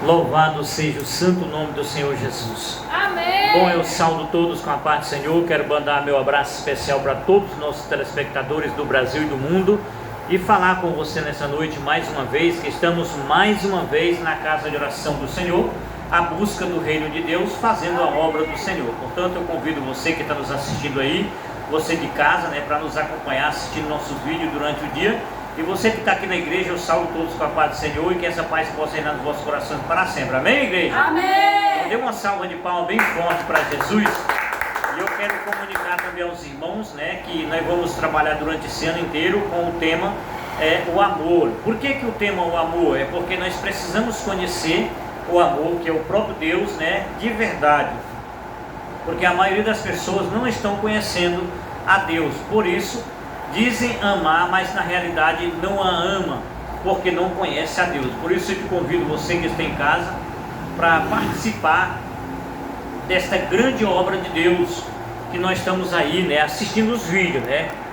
Louvado seja o santo nome do Senhor Jesus. Amém. Bom, eu saúdo todos com a paz do Senhor. Quero mandar meu abraço especial para todos os nossos telespectadores do Brasil e do mundo e falar com você nessa noite mais uma vez, que estamos mais uma vez na casa de oração do Senhor, à busca do reino de Deus, fazendo a obra do Senhor. Portanto, eu convido você que está nos assistindo aí, você de casa, para nos acompanhar assistindo nossos vídeos durante o dia. E você que está aqui na igreja, eu salvo todos com a paz do Senhor e que essa paz possa reinar nos vossos corações para sempre. Amém, igreja? Amém. Dê uma salva de palmas bem forte para Jesus. E eu quero comunicar também aos irmãos, que nós vamos trabalhar durante esse ano inteiro com o tema o amor. Por que o tema o amor? É porque nós precisamos conhecer o amor, que é o próprio Deus, de verdade. Porque a maioria das pessoas não estão conhecendo a Deus. Por isso, dizem amar, mas na realidade não a ama, porque não conhece a Deus. Por isso eu te convido, você que está em casa, para participar desta grande obra de Deus, que nós estamos aí, assistindo os vídeos,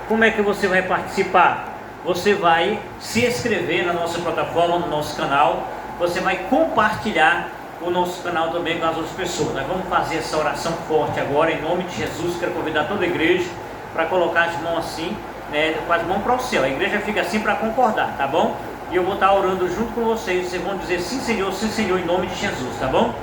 Como é que você vai participar? Você vai se inscrever na nossa plataforma, no nosso canal, você vai compartilhar o nosso canal também com as outras pessoas. Nós vamos fazer essa oração forte agora, em nome de Jesus. Quero convidar toda a igreja para colocar as mãos assim, com as mãos para o céu. A igreja fica assim para concordar, tá bom? E eu vou estar orando junto com vocês. Vocês vão dizer sim Senhor, em nome de Jesus, tá bom?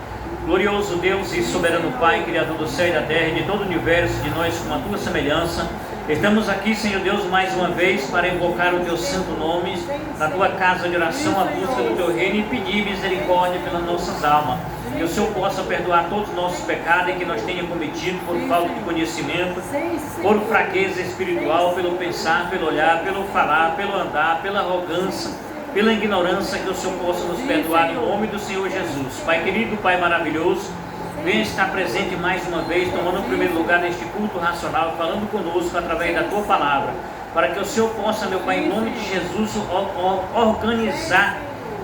Glorioso Deus e soberano Pai, Criador do céu e da terra e de todo o universo, de nós com a tua semelhança, estamos aqui, Senhor Deus, mais uma vez para invocar o teu santo nome na tua casa de oração, à busca do teu reino, e pedir misericórdia pelas nossas almas. Que o Senhor possa perdoar todos os nossos pecados e que nós tenhamos cometido por falta de conhecimento, por fraqueza espiritual, pelo pensar, pelo olhar, pelo falar, pelo andar, pela arrogância, pela ignorância. Que o Senhor possa nos perdoar em nome do Senhor Jesus. Pai querido, Pai maravilhoso, venha estar presente mais uma vez, tomando o primeiro lugar neste culto racional, falando conosco através da tua palavra, para que o Senhor possa, meu Pai, em nome de Jesus, organizar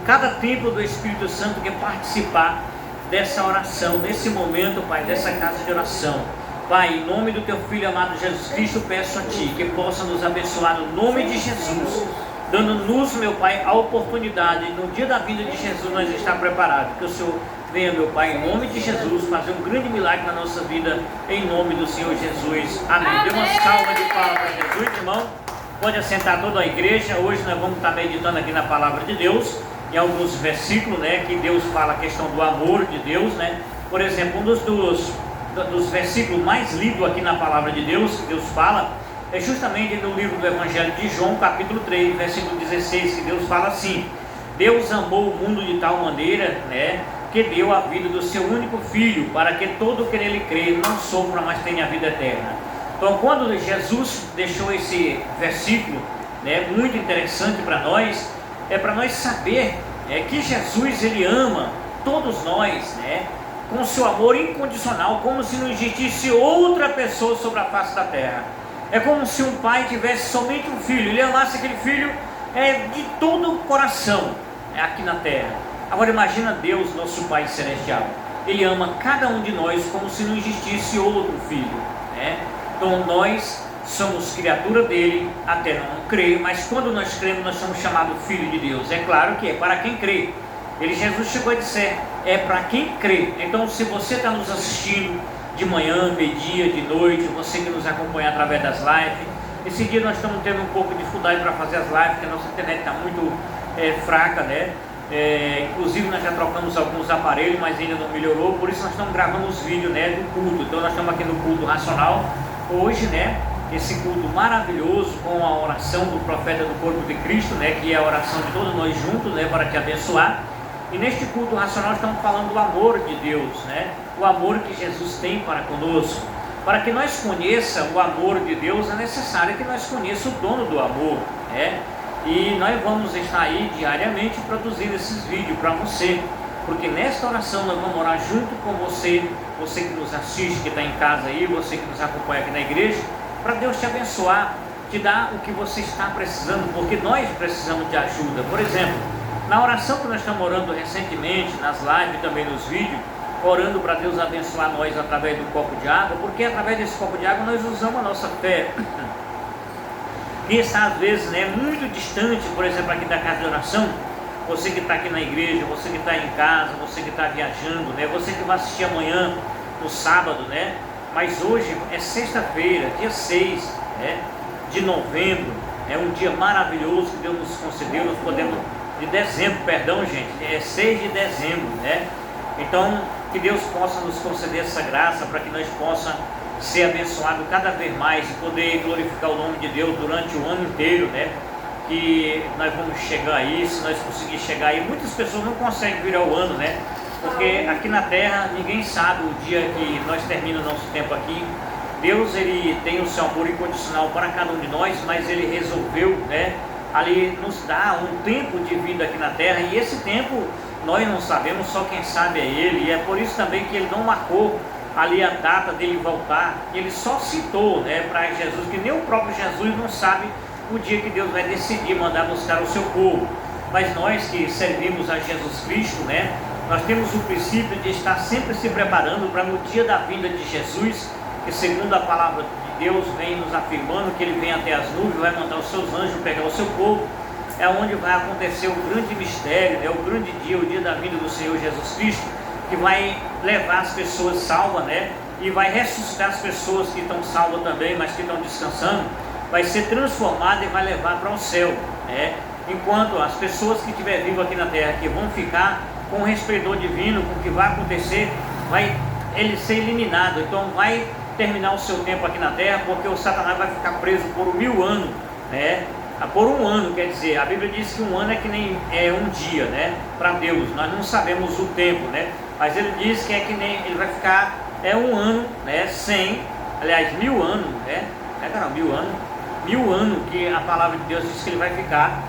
cada templo do Espírito Santo que participar dessa oração, desse momento, Pai, dessa casa de oração. Pai, em nome do teu Filho amado Jesus Cristo, peço a Ti que possa nos abençoar no nome de Jesus, dando-nos, meu Pai, a oportunidade, no dia da vinda de Jesus, nós estar preparados. Que o Senhor venha, meu Pai, em nome de Jesus, fazer um grande milagre na nossa vida, em nome do Senhor Jesus. Amém. Dê uma salva de palmas para Jesus, irmão. Pode assentar toda a igreja. Hoje nós vamos estar meditando aqui na palavra de Deus, em alguns versículos, que Deus fala a questão do amor de Deus, Por exemplo, um dos versículos mais lidos aqui na palavra de Deus, que Deus fala, é justamente no livro do Evangelho de João, capítulo 3, versículo 16, que Deus fala assim: Deus amou o mundo de tal maneira, que deu a vida do seu único filho, para que todo que nele crê não sofra, mas tenha a vida eterna. Então, quando Jesus deixou esse versículo, muito interessante para nós, é para nós saber que Jesus, ele ama todos nós, com seu amor incondicional, como se não existisse outra pessoa sobre a face da terra. É como se um pai tivesse somente um filho, ele amasse aquele filho de todo o coração, aqui na terra. Agora imagina Deus, nosso Pai Celestial, ele ama cada um de nós como se não existisse outro filho, Então nós somos criatura dele até não crer, mas quando nós cremos, nós somos chamados filho de Deus. É claro que é para quem crê. Jesus chegou a dizer, é para quem crê. Então, se você está nos assistindo de manhã, meio-dia, de noite, você que nos acompanha através das lives, esse dia nós estamos tendo um pouco de dificuldade para fazer as lives, porque a nossa internet está muito fraca, inclusive nós já trocamos alguns aparelhos, mas ainda não melhorou, por isso nós estamos gravando os vídeos do culto. Então nós estamos aqui no culto racional hoje, esse culto maravilhoso, com a oração do profeta do corpo de Cristo, que é a oração de todos nós juntos, para te abençoar. E neste culto racional estamos falando do amor de Deus, o amor que Jesus tem para conosco. Para que nós conheçamos o amor de Deus, é necessário que nós conheçamos o dono do amor, E nós vamos estar aí diariamente produzindo esses vídeos para você, porque nesta oração nós vamos orar junto com você, você que nos assiste, que está em casa aí, você que nos acompanha aqui na igreja, para Deus te abençoar, te dar o que você está precisando, porque nós precisamos de ajuda. Por exemplo, na oração que nós estamos orando recentemente, nas lives e também nos vídeos, orando para Deus abençoar nós através do copo de água, porque através desse copo de água nós usamos a nossa fé. E está às vezes muito distante, por exemplo, aqui da casa de oração, você que está aqui na igreja, você que está em casa, você que está viajando, né? Você que vai assistir amanhã, no sábado, né? Mas hoje é sexta-feira, dia 6, né, de novembro, é um dia maravilhoso que Deus nos concedeu, nós podemos, de dezembro, perdão gente, é 6 de dezembro, né? Então, que Deus possa nos conceder essa graça para que nós possamos ser abençoados cada vez mais e poder glorificar o nome de Deus durante o ano inteiro, né? Que nós vamos chegar aí, se nós conseguirmos chegar aí. Muitas pessoas não conseguem virar o ano, né? Porque aqui na terra ninguém sabe o dia que nós terminamos o nosso tempo aqui. Deus, ele tem o seu amor incondicional para cada um de nós, mas ele resolveu, né, ali nos dar um tempo de vida aqui na terra, e esse tempo nós não sabemos, só quem sabe é ele, e é por isso também que ele não marcou ali a data dele voltar. Ele só citou, né, para Jesus, que nem o próprio Jesus não sabe o dia que Deus vai decidir mandar buscar o seu povo. Mas nós que servimos a Jesus Cristo, né, nós temos o princípio de estar sempre se preparando para no dia da vinda de Jesus, que segundo a palavra de Deus vem nos afirmando que ele vem até as nuvens, vai mandar os seus anjos pegar o seu povo, é onde vai acontecer o grande mistério, né, o grande dia, o dia da vinda do Senhor Jesus Cristo, que vai levar as pessoas salvas, né, e vai ressuscitar as pessoas que estão salvas também, mas que estão descansando, vai ser transformada e vai levar para o céu, né? Enquanto as pessoas que estiverem vivas aqui na terra, que vão ficar com o resplendor divino, com o que vai acontecer, vai ele ser eliminado. Então vai terminar o seu tempo aqui na terra, porque o Satanás vai ficar preso por 1000 anos, né? Por um ano, quer dizer, a Bíblia diz que um ano é que nem um dia, né? Para Deus, nós não sabemos o tempo, né? Mas ele diz que é que nem ele vai ficar um ano, né? 100, aliás, 1000 anos, né? Não, 1000 anos, 1000 anos que a palavra de Deus diz que ele vai ficar,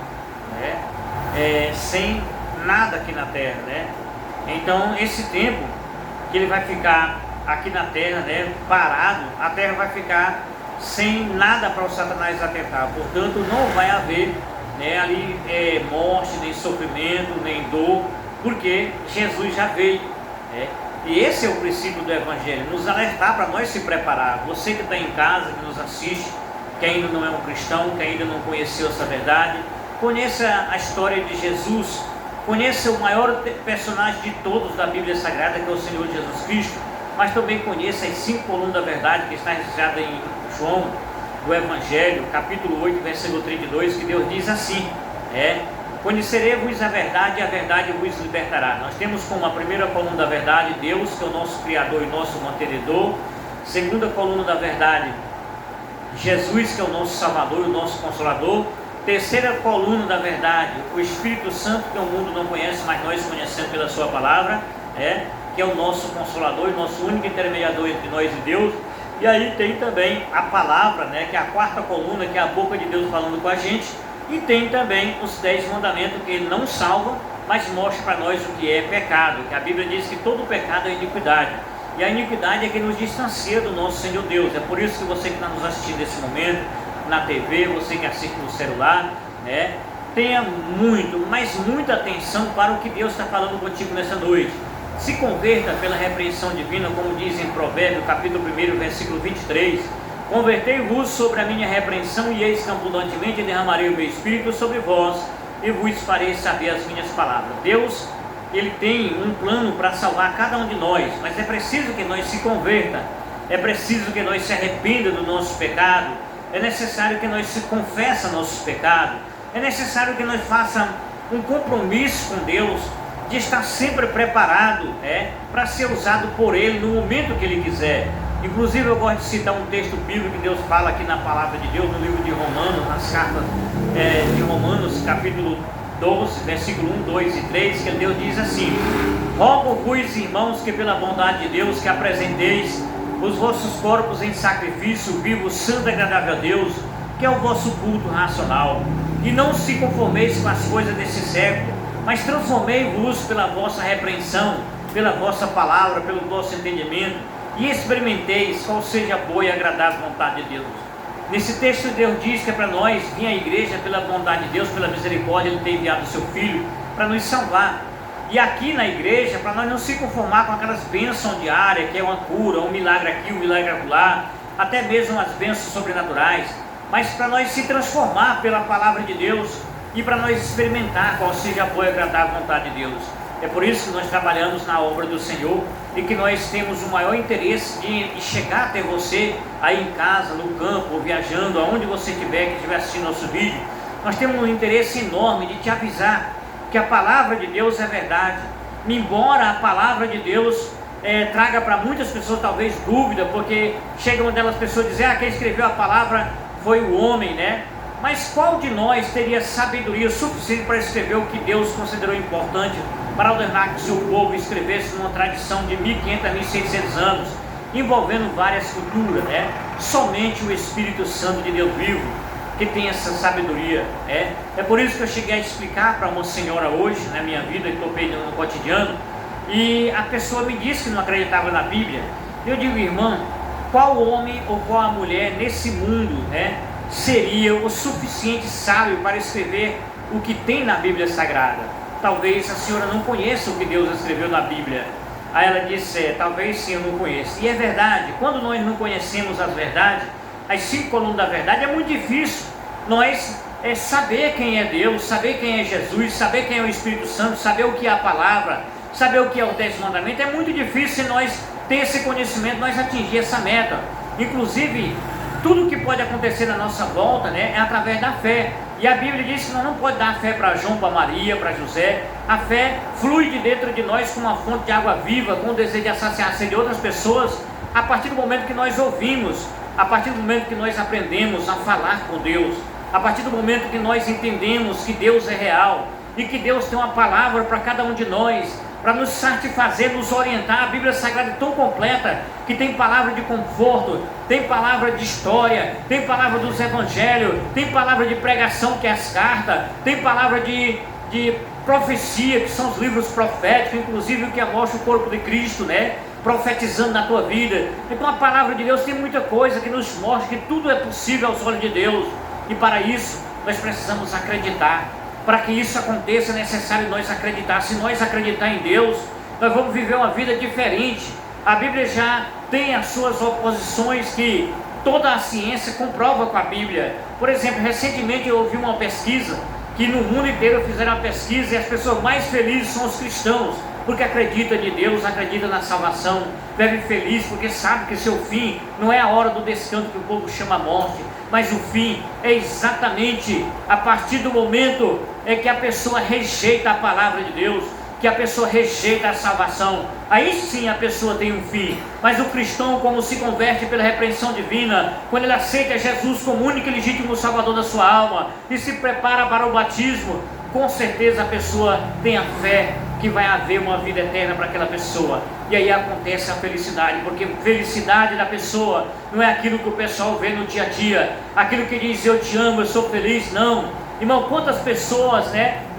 né? Sem nada aqui na terra, né? Então esse tempo que ele vai ficar aqui na terra, né, parado, a terra vai ficar sem nada para o Satanás atentar. Portanto, não vai haver, né, ali morte, nem sofrimento, nem dor, porque Jesus já veio, né? E esse é o princípio do Evangelho, nos alertar para nós se preparar. Você que está em casa, que nos assiste, que ainda não é um cristão, que ainda não conheceu essa verdade, conheça a história de Jesus, conheça o maior personagem de todos da Bíblia Sagrada, que é o Senhor Jesus Cristo, mas também conheça as 5 colunas da verdade, que está registrada em João, do Evangelho, capítulo 8, versículo 32, que Deus diz assim, conhecerei-vos a verdade, e a verdade vos libertará. Nós temos como a primeira coluna da verdade, Deus, que é o nosso Criador e nosso mantenedor. Segunda coluna da verdade, Jesus, que é o nosso Salvador e o nosso Consolador. Terceira coluna da verdade, o Espírito Santo, que o mundo não conhece, mas nós conhecemos pela sua palavra, que é o nosso Consolador e nosso único intermediador entre nós e Deus. E aí tem também a palavra, né, que é a quarta coluna, que é a boca de Deus falando com a gente. E tem também os 10 mandamentos, que ele não salva, mas mostra para nós o que é pecado, que a Bíblia diz que todo pecado é iniquidade. E a iniquidade é que nos distancia do nosso Senhor Deus. É por isso que você que está nos assistindo nesse momento, na TV, você que assiste no celular, né, tenha muito, mas muita atenção para o que Deus está falando contigo nessa noite. Se converta pela repreensão divina, como diz em Provérbios, capítulo 1, versículo 23. Convertei-vos sobre a minha repreensão, e eis que abundantemente derramarei o meu Espírito sobre vós, e vos farei saber as minhas palavras. Deus, ele tem um plano para salvar cada um de nós, mas é preciso que nós se converta, é preciso que nós se arrependa do nosso pecado, é necessário que nós se confessa nossos pecados, é necessário que nós façamos um compromisso com Deus, de estar sempre preparado, para ser usado por Ele no momento que Ele quiser. Inclusive eu gosto de citar um texto bíblico que Deus fala aqui na palavra de Deus, no livro de Romanos, nas cartas de Romanos, capítulo 12, versículo 1, 2 e 3, que Deus diz assim: rogo-vos, irmãos, que pela bondade de Deus, que apresenteis os vossos corpos em sacrifício vivo, santo e agradável a Deus, que é o vosso culto racional, e não se conformeis com as coisas desse século, mas transformei-vos pela vossa repreensão, pela vossa palavra, pelo vosso entendimento, e experimenteis qual seja a boa e agradável vontade de Deus. Nesse texto Deus diz que é para nós vir à igreja pela bondade de Deus, pela misericórdia, Ele tem enviado o seu Filho para nos salvar. E aqui na igreja, para nós não se conformar com aquelas bênçãos diárias, que é uma cura, um milagre aqui, um milagre acolá, até mesmo as bênçãos sobrenaturais, mas para nós se transformar pela palavra de Deus, e para nós experimentar qual seja a boa e agradável vontade de Deus. É por isso que nós trabalhamos na obra do Senhor e que nós temos o maior interesse de chegar até você aí em casa, no campo, viajando, aonde você estiver, que estiver assistindo nosso vídeo. Nós temos um interesse enorme de te avisar que a palavra de Deus é verdade. Embora a palavra de Deus traga para muitas pessoas talvez dúvida, porque chega uma delas pessoas dizer, quem escreveu a palavra foi o homem, né? Mas qual de nós teria sabedoria suficiente para escrever o que Deus considerou importante para ordenar que seu povo escrevesse numa tradição de 1500 a 1600 anos, envolvendo várias culturas, né? Somente o Espírito Santo de Deus vivo que tem essa sabedoria. É por isso que eu cheguei a explicar para uma senhora hoje, na minha vida, que estou perdendo no cotidiano, e a pessoa me disse que não acreditava na Bíblia. Eu digo, irmã, qual homem ou qual a mulher nesse mundo, seria o suficiente sábio para escrever o que tem na Bíblia Sagrada? Talvez a senhora não conheça o que Deus escreveu na Bíblia. Aí ela disse, talvez sim, eu não conheço. E é verdade, quando nós não conhecemos as verdades, as 5 colunas da verdade, é muito difícil nós saber quem é Deus, saber quem é Jesus, saber quem é o Espírito Santo, saber o que é a palavra, saber o que é o 10º mandamento. É muito difícil nós ter esse conhecimento, nós atingir essa meta. Inclusive, tudo que pode acontecer na nossa volta, é através da fé. E a Bíblia diz que nós não podemos dar fé para João, para Maria, para José. A fé flui de dentro de nós como uma fonte de água viva, com o desejo de saciar a sede de outras pessoas, a partir do momento que nós ouvimos, a partir do momento que nós aprendemos a falar com Deus, a partir do momento que nós entendemos que Deus é real e que Deus tem uma palavra para cada um de nós, para nos satisfazer, nos orientar. A Bíblia Sagrada é tão completa que tem palavra de conforto, tem palavra de história, tem palavra dos evangelhos, tem palavra de pregação, que é as cartas, tem palavra de profecia, que são os livros proféticos, inclusive o que mostra o corpo de Cristo, profetizando na tua vida. Então a palavra de Deus tem muita coisa que nos mostra que tudo é possível aos olhos de Deus, e para isso nós precisamos acreditar. Para que isso aconteça é necessário nós acreditar. Se nós acreditar em Deus, nós vamos viver uma vida diferente. A Bíblia já tem as suas oposições que toda a ciência comprova com a Bíblia. Por exemplo, recentemente eu ouvi uma pesquisa que no mundo inteiro fizeram uma pesquisa e as pessoas mais felizes são os cristãos, porque acredita em Deus, acredita na salvação, vive feliz porque sabe que seu fim não é a hora do descanso que o povo chama morte, mas o fim é exatamente a partir do momento que a pessoa rejeita a palavra de Deus, que a pessoa rejeita a salvação. Aí sim a pessoa tem um fim. Mas o cristão, como se converte pela repreensão divina, quando ele aceita Jesus como único e legítimo Salvador da sua alma e se prepara para o batismo, com certeza a pessoa tem a fé que vai haver uma vida eterna para aquela pessoa. E aí acontece a felicidade, porque felicidade da pessoa não é aquilo que o pessoal vê no dia a dia, aquilo que diz eu te amo, eu sou feliz. Não, irmão, quantas pessoas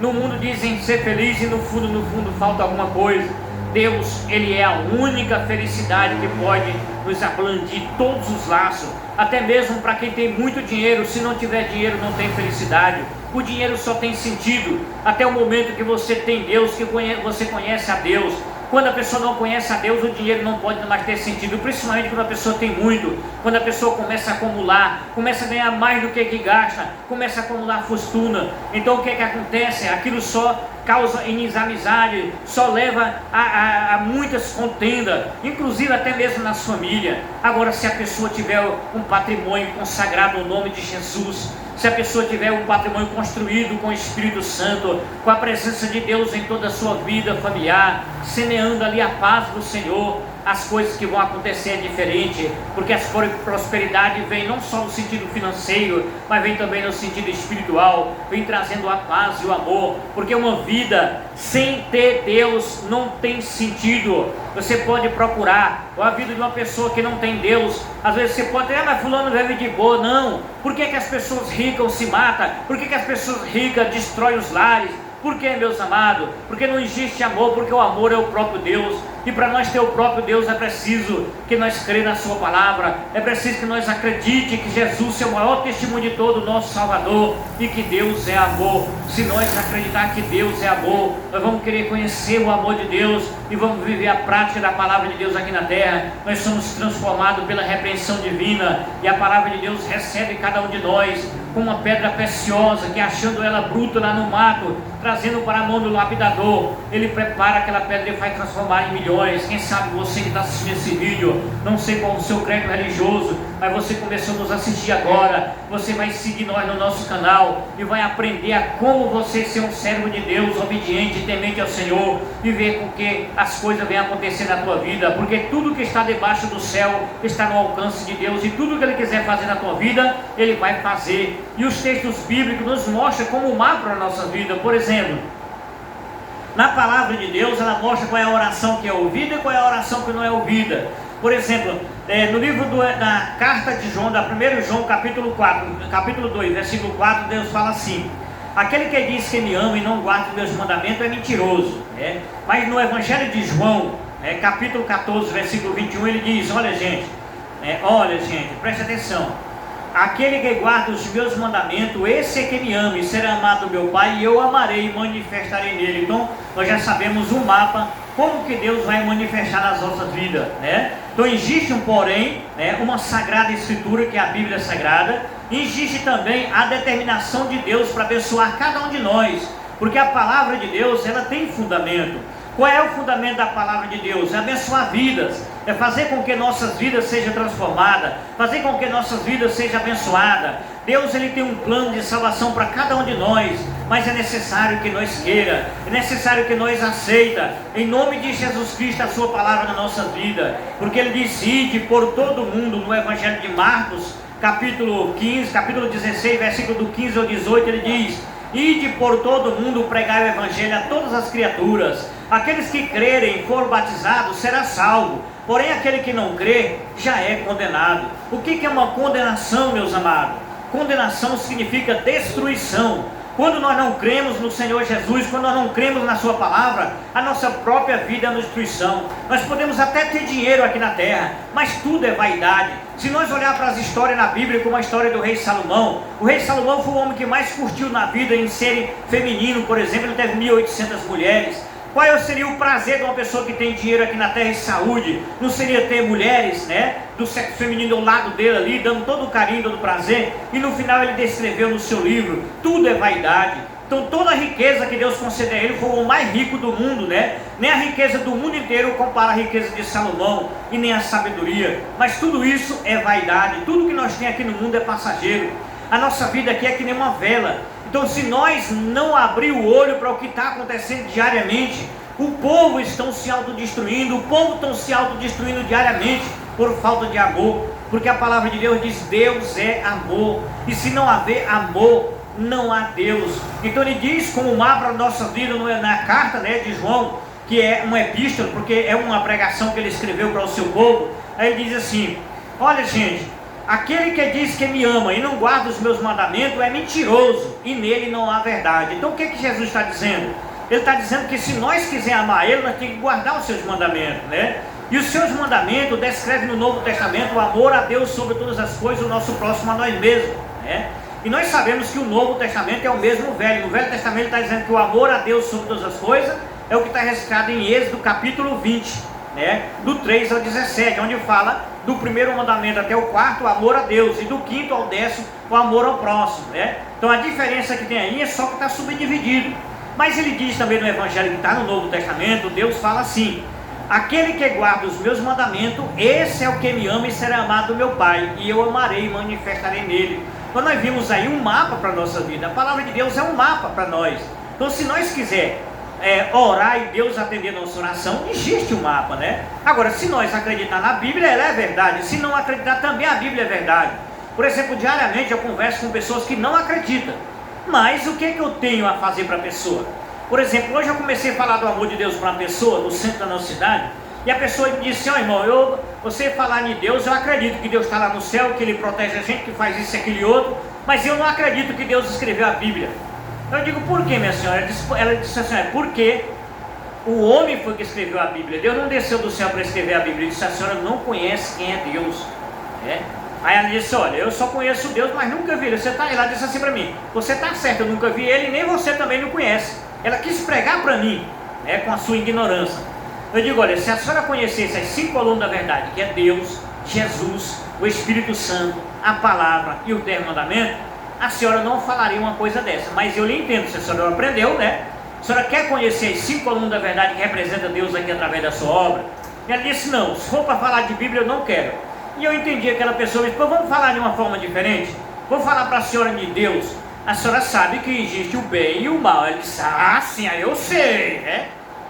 no mundo dizem ser feliz e no fundo falta alguma coisa. Deus, Ele é a única felicidade que pode nos ablandir todos os laços, até mesmo para quem tem muito dinheiro. Se não tiver dinheiro, não tem felicidade. O dinheiro só tem sentido até o momento que você tem Deus, que você conhece a Deus. Quando a pessoa não conhece a Deus, o dinheiro não pode mais ter sentido, principalmente quando a pessoa tem muito, quando a pessoa começa a acumular, começa a ganhar mais do que gasta, começa a acumular fortuna. Então o que acontece? Aquilo só causa inimizade, só leva a muitas contendas, inclusive até mesmo nas famílias. Agora, se a pessoa tiver um patrimônio consagrado ao nome de Jesus, se a pessoa tiver um patrimônio construído com o Espírito Santo, com a presença de Deus em toda a sua vida familiar, semeando ali a paz do Senhor, as coisas que vão acontecer é diferente, porque a prosperidade vem não só no sentido financeiro, mas vem também no sentido espiritual, vem trazendo a paz e o amor, porque uma vida sem ter Deus não tem sentido. Você pode procurar a vida de uma pessoa que não tem Deus, às vezes você pode dizer, mas fulano vive de boa. Não. Por que as pessoas ricas se matam? Por que as pessoas ricas destroem os lares? Por que, meus amados? Porque não existe amor, porque o amor é o próprio Deus. E para nós ter o próprio Deus é preciso que nós cremos na sua palavra, é preciso que nós acreditemos que Jesus é o maior testemunho de todo o nosso Salvador e que Deus é amor. Se nós acreditar que Deus é amor, nós vamos querer conhecer o amor de Deus e vamos viver a prática da palavra de Deus aqui na terra. Nós somos transformados pela repreensão divina e a palavra de Deus recebe cada um de nós com uma pedra preciosa, que achando ela bruta lá no mato, trazendo para a mão do lapidador, ele prepara aquela pedra e vai transformar em milhões. Quem sabe você que está assistindo esse vídeo, não sei qual o seu credo religioso, mas você começou a nos assistir agora, você vai seguir nós no nosso canal e vai aprender a como você ser um servo de Deus, obediente, temente ao Senhor, e ver com que as coisas venham acontecer na tua vida, porque tudo que está debaixo do céu está no alcance de Deus, e tudo que Ele quiser fazer na tua vida, Ele vai fazer. E os textos bíblicos nos mostram como um mapa para a nossa vida. Por exemplo, na palavra de Deus, ela mostra qual é a oração que é ouvida e qual é a oração que não é ouvida. Por exemplo, no livro da carta de João, da 1 João, capítulo 2, versículo 4, Deus fala assim: aquele que diz que me ama e não guarda os meus mandamentos é mentiroso. Mas no Evangelho de João, capítulo 14, versículo 21, ele diz: olha gente, preste atenção. Aquele que guarda os meus mandamentos, esse é que me ama, e será amado do meu Pai, e eu amarei e manifestarei nele. Então, nós já sabemos o mapa, como que Deus vai manifestar nas nossas vidas, Então, existe uma sagrada escritura, que é a Bíblia Sagrada, e existe também a determinação de Deus para abençoar cada um de nós, porque a palavra de Deus, ela tem fundamento. Qual é o fundamento da palavra de Deus? É abençoar vidas, é fazer com que nossas vidas sejam transformadas, fazer com que nossas vidas sejam abençoadas. Deus, ele tem um plano de salvação para cada um de nós, mas é necessário que nós queira, é necessário que nós aceita, em nome de Jesus Cristo, a sua palavra na nossa vida, porque ele disse: ide por todo mundo. No Evangelho de Marcos, capítulo 16, versículo do 15 ao 18, ele diz: ide por todo mundo, pregai o Evangelho a todas as criaturas. Aqueles que crerem e for batizados será salvo, porém aquele que não crê já é condenado. O que é uma condenação, meus amados? Condenação significa destruição. Quando nós não cremos no Senhor Jesus, quando nós não cremos na sua palavra, a nossa própria vida é uma destruição. Nós podemos até ter dinheiro aqui na terra, mas tudo é vaidade. Se nós olhar para as histórias na Bíblia, como a história do rei Salomão, o rei Salomão foi o homem que mais curtiu na vida em ser feminino. Por exemplo, ele teve 1.800 mulheres. Qual seria o prazer de uma pessoa que tem dinheiro aqui na terra e saúde? Não seria ter mulheres, do sexo feminino ao lado dele ali, dando todo o carinho, todo o prazer? E no final ele descreveu no seu livro: tudo é vaidade. Então toda a riqueza que Deus concedeu a ele, foi o mais rico do mundo, Nem a riqueza do mundo inteiro compara a riqueza de Salomão, e nem a sabedoria. Mas tudo isso é vaidade. Tudo que nós temos aqui no mundo é passageiro. A nossa vida aqui é que nem uma vela. Então, se nós não abrir o olho para o que está acontecendo diariamente, o povo está se autodestruindo, o povo está se autodestruindo diariamente por falta de amor, porque a palavra de Deus diz: Deus é amor, e se não haver amor, não há Deus. Então ele diz como mapa para a nossa vida, na carta de João, que é uma epístola, porque é uma pregação que ele escreveu para o seu povo. Aí ele diz assim: olha gente, aquele que diz que me ama e não guarda os meus mandamentos é mentiroso, e nele não há verdade. Então o que Jesus está dizendo? Ele está dizendo que se nós quisermos amar Ele, nós temos que guardar os seus mandamentos, E os seus mandamentos descrevem no Novo Testamento o amor a Deus sobre todas as coisas, o nosso próximo a nós mesmos, E nós sabemos que o Novo Testamento é o mesmo Velho. No Velho Testamento está dizendo que o amor a Deus sobre todas as coisas é o que está registrado em Êxodo capítulo 20, do 3 ao 17, onde fala do primeiro mandamento até o quarto, o amor a Deus, e do quinto ao 10º, o amor ao próximo, Então a diferença que tem aí é só que está subdividido. Mas ele diz também no Evangelho, que está no Novo Testamento, Deus fala assim: aquele que guarda os meus mandamentos, esse é o que me ama e será amado do meu Pai, e eu amarei e manifestarei nele. Então nós vimos aí um mapa para a nossa vida. A palavra de Deus é um mapa para nós. Então se nós quisermos orar e Deus atender a nossa oração, existe um mapa, Agora, se nós acreditar na Bíblia, ela é verdade. Se não acreditar, também a Bíblia é verdade. Por exemplo, diariamente eu converso com pessoas que não acreditam. Mas o que eu tenho a fazer para a pessoa? Por exemplo, hoje eu comecei a falar do amor de Deus para uma pessoa no centro da nossa cidade, e a pessoa me disse: irmão, você falar em Deus, eu acredito que Deus está lá no céu, que Ele protege a gente, que faz isso, aquilo e outro, mas eu não acredito que Deus escreveu a Bíblia. Eu digo: por que, minha senhora? Ela disse assim: porque o homem foi que escreveu a Bíblia. Deus não desceu do céu para escrever a Bíblia. Ele disse: a senhora não conhece quem é Deus. Aí ela disse: olha, eu só conheço Deus, mas nunca vi ele. Ela disse assim para mim: você está certo, eu nunca vi ele, nem você também não conhece. Ela quis pregar para mim, com a sua ignorância. Eu digo: olha, se a senhora conhecesse as 5 colunas da verdade, que é Deus, Jesus, o Espírito Santo, a palavra e o 10 mandamentos, a senhora não falaria uma coisa dessa. Mas eu lhe entendo, se a senhora não aprendeu, né? A senhora quer conhecer as 5 coluna da verdade que representa Deus aqui através da sua obra? E ela disse, não, se for para falar de Bíblia eu não quero. E eu entendi aquela pessoa, mas vamos falar de uma forma diferente? Vou falar para a senhora de Deus. A senhora sabe que existe o bem e o mal. Ela disse, ah, sim, aí eu sei, né?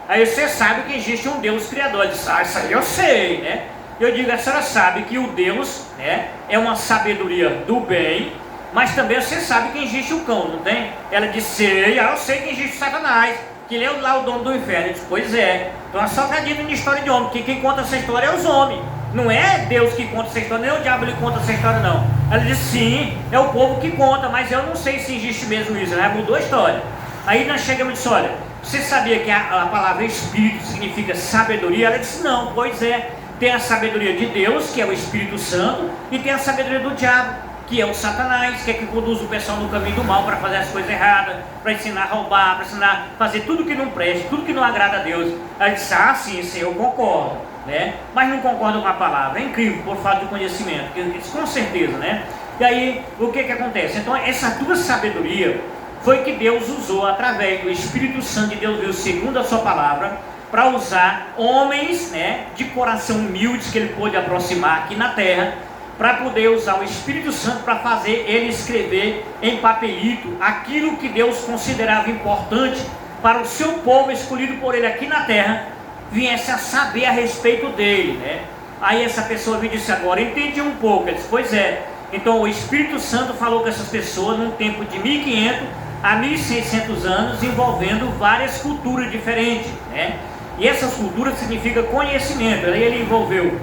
Aí você sabe que existe um Deus criador. Ela disse, ah, isso aí eu sei, né? Eu digo, a senhora sabe que o Deus, né, é uma sabedoria do bem, mas também você sabe que existe o cão, não tem? Ela disse, sei, eu sei que existe o Satanás, que ele é lá o dono do inferno. Eu disse, pois é, então só acredita em história de homem, porque quem conta essa história é os homens. Não é Deus que conta essa história, nem o diabo que conta essa história, não. Ela disse, sim, é o povo que conta, mas eu não sei se existe mesmo isso, né? Mudou a história. Aí nós chegamos e disse, olha, você sabia que a palavra espírito significa sabedoria? Ela disse, não, pois é. Tem a sabedoria de Deus, que é o Espírito Santo, e tem a sabedoria do diabo, que é o Satanás, que é que conduz o pessoal no caminho do mal para fazer as coisas erradas, para ensinar a roubar, para ensinar a fazer tudo que não presta, tudo que não agrada a Deus. Ela disse, ah, sim, eu concordo, né? Mas não concordo com a palavra. É incrível, por falta de conhecimento, com certeza, né? E aí, o que acontece? Então, essa tua sabedoria foi que Deus usou através do Espírito Santo de Deus, veio segundo a sua palavra, para usar homens, né, de coração humildes que ele pôde aproximar aqui na terra, para poder usar o Espírito Santo para fazer ele escrever em papelito aquilo que Deus considerava importante para o seu povo escolhido por ele aqui na terra, viesse a saber a respeito dele, né? Aí essa pessoa me disse, agora entendi um pouco. Ele disse, pois é, então o Espírito Santo falou com essas pessoas num tempo de 1500 a 1600 anos, envolvendo várias culturas diferentes, né? E essas culturas significam conhecimento. Aí ele envolveu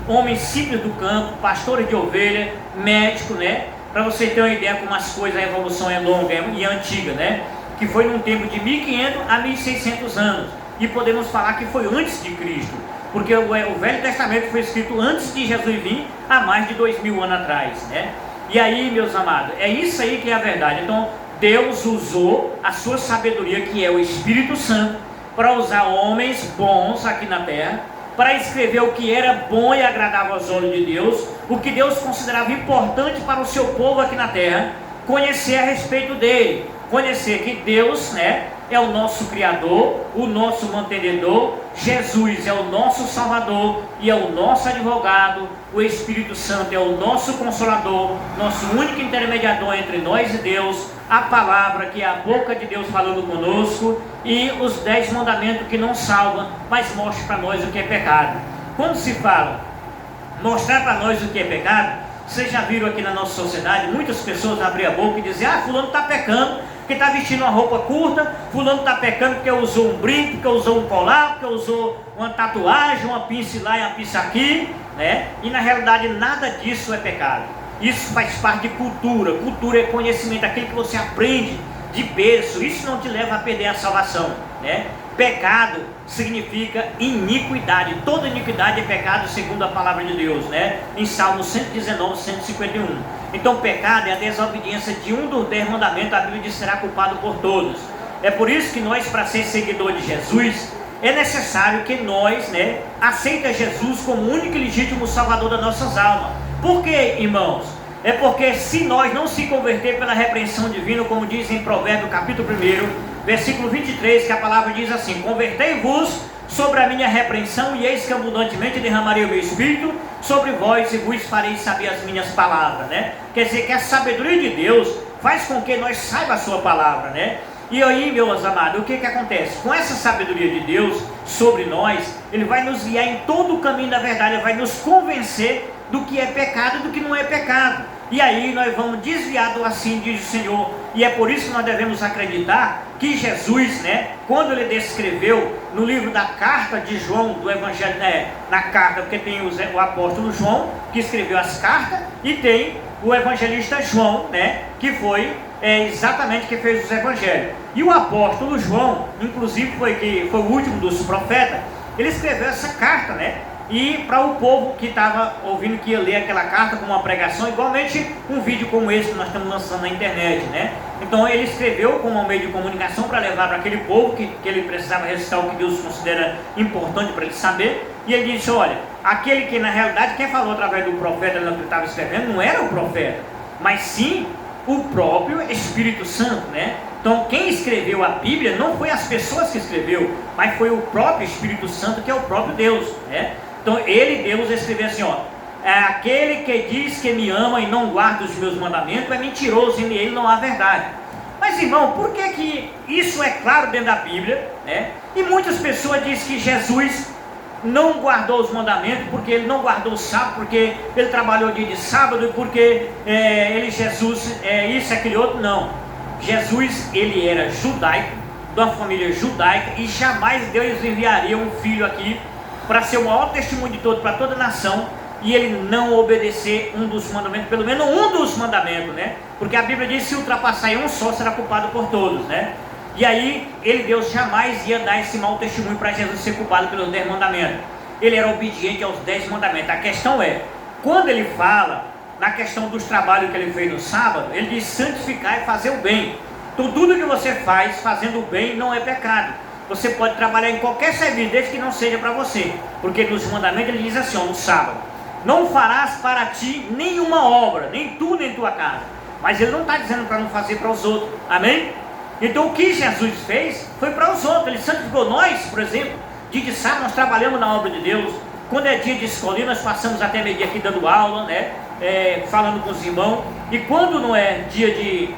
homens simples do campo, pastores de ovelha, médico, né? Para você ter uma ideia como as coisas, a evolução é longa e antiga, né? Que foi num tempo de 1500 a 1600 anos. E podemos falar que foi antes de Cristo, porque o Velho Testamento foi escrito antes de Jesus vir, há mais de 2000 anos atrás, né? E aí, meus amados, é isso aí que é a verdade. Então, Deus usou a sua sabedoria, que é o Espírito Santo, para usar homens bons aqui na terra, para escrever o que era bom e agradável aos olhos de Deus, o que Deus considerava importante para o seu povo aqui na terra, conhecer a respeito dele, conhecer que Deus, né, é o nosso Criador, o nosso mantenedor, Jesus é o nosso Salvador e é o nosso advogado, o Espírito Santo é o nosso Consolador, nosso único intermediador entre nós e Deus, a palavra que é a boca de Deus falando conosco e os 10 mandamentos que não salvam, mas mostra para nós o que é pecado. Quando se fala mostrar para nós o que é pecado, vocês já viram aqui na nossa sociedade, muitas pessoas abrem a boca e dizem, ah, fulano está pecando, porque está vestindo uma roupa curta, fulano está pecando porque usou um brinco, porque usou um colar, porque usou uma tatuagem, uma pinça lá e uma pinça aqui, né? E na realidade nada disso é pecado. Isso faz parte de cultura. Cultura é conhecimento, aquilo que você aprende de berço. Isso não te leva a perder a salvação, né? Pecado significa iniquidade. Toda iniquidade é pecado segundo a palavra de Deus, né? Em Salmo 119, 151. Então pecado é a desobediência de um dos 10 mandamentos. A Bíblia diz que será culpado por todos. É por isso que nós, para ser seguidor de Jesus, é necessário que nós, né, aceitemos Jesus como o único e legítimo Salvador das nossas almas. Por quê, irmãos? É porque se nós não se converter pela repreensão divina, como diz em Provérbios capítulo 1, versículo 23, que a palavra diz assim: convertei-vos sobre a minha repreensão, e eis que abundantemente derramarei o meu espírito sobre vós, e vos farei saber as minhas palavras, né? Quer dizer que a sabedoria de Deus faz com que nós saibamos a sua palavra, né? E aí, meus amados, o que acontece? Com essa sabedoria de Deus sobre nós, Ele vai nos guiar em todo o caminho da verdade, Ele vai nos convencer do que é pecado e do que não é pecado. E aí nós vamos desviar do assim diz o Senhor. E é por isso que nós devemos acreditar que Jesus, né, quando ele descreveu no livro da carta de João, do Evangelho, na carta, porque tem o apóstolo João, que escreveu as cartas, e tem o evangelista João, né, que foi exatamente que fez os evangelhos. E o apóstolo João, inclusive foi o último dos profetas, ele escreveu essa carta, né? E para o povo que estava ouvindo, que ia ler aquela carta como uma pregação, igualmente um vídeo como esse que nós estamos lançando na internet, né? Então ele escreveu como um meio de comunicação para levar para aquele povo que ele precisava recitar o que Deus considera importante para ele saber. E ele disse: olha, aquele que na realidade quem falou através do profeta que ele estava escrevendo não era o profeta, mas sim O próprio Espírito Santo, né? Então quem escreveu a Bíblia não foi as pessoas que escreveu, mas foi o próprio Espírito Santo, que é o próprio Deus, né? Então Deus escreveu assim, ó: aquele que diz que me ama e não guarda os meus mandamentos é mentiroso, e nele não há verdade. Mas irmão, por que isso é claro dentro da Bíblia, né? E muitas pessoas dizem que Jesus não guardou os mandamentos, porque ele não guardou o sábado, porque ele trabalhou dia de sábado, porque Jesus isso, aquele outro. Não, Jesus, ele era judaico, de uma família judaica, e jamais Deus enviaria um filho aqui para ser o maior testemunho de todo, para toda a nação, e ele não obedecer um dos mandamentos, pelo menos um dos mandamentos, né? Porque a Bíblia diz que se ultrapassar em um só, será culpado por todos, né? E aí, Deus jamais ia dar esse mau testemunho para Jesus ser culpado pelos 10 mandamentos. Ele era obediente aos 10 mandamentos. A questão é, quando ele fala na questão dos trabalhos que ele fez no sábado, ele diz santificar e fazer o bem. Então tudo que você faz fazendo o bem não é pecado. Você pode trabalhar em qualquer serviço, desde que não seja para você. Porque nos mandamentos ele diz assim, ó, no sábado: não farás para ti nenhuma obra, nem tu nem tua casa. Mas ele não está dizendo para não fazer para os outros. Amém? Então o que Jesus fez foi para os outros. Ele santificou nós, por exemplo. Dia de sábado nós trabalhamos na obra de Deus. Quando é dia de escolinha, nós passamos até meio-dia aqui dando aula, né? Falando com os irmãos. E quando não é dia de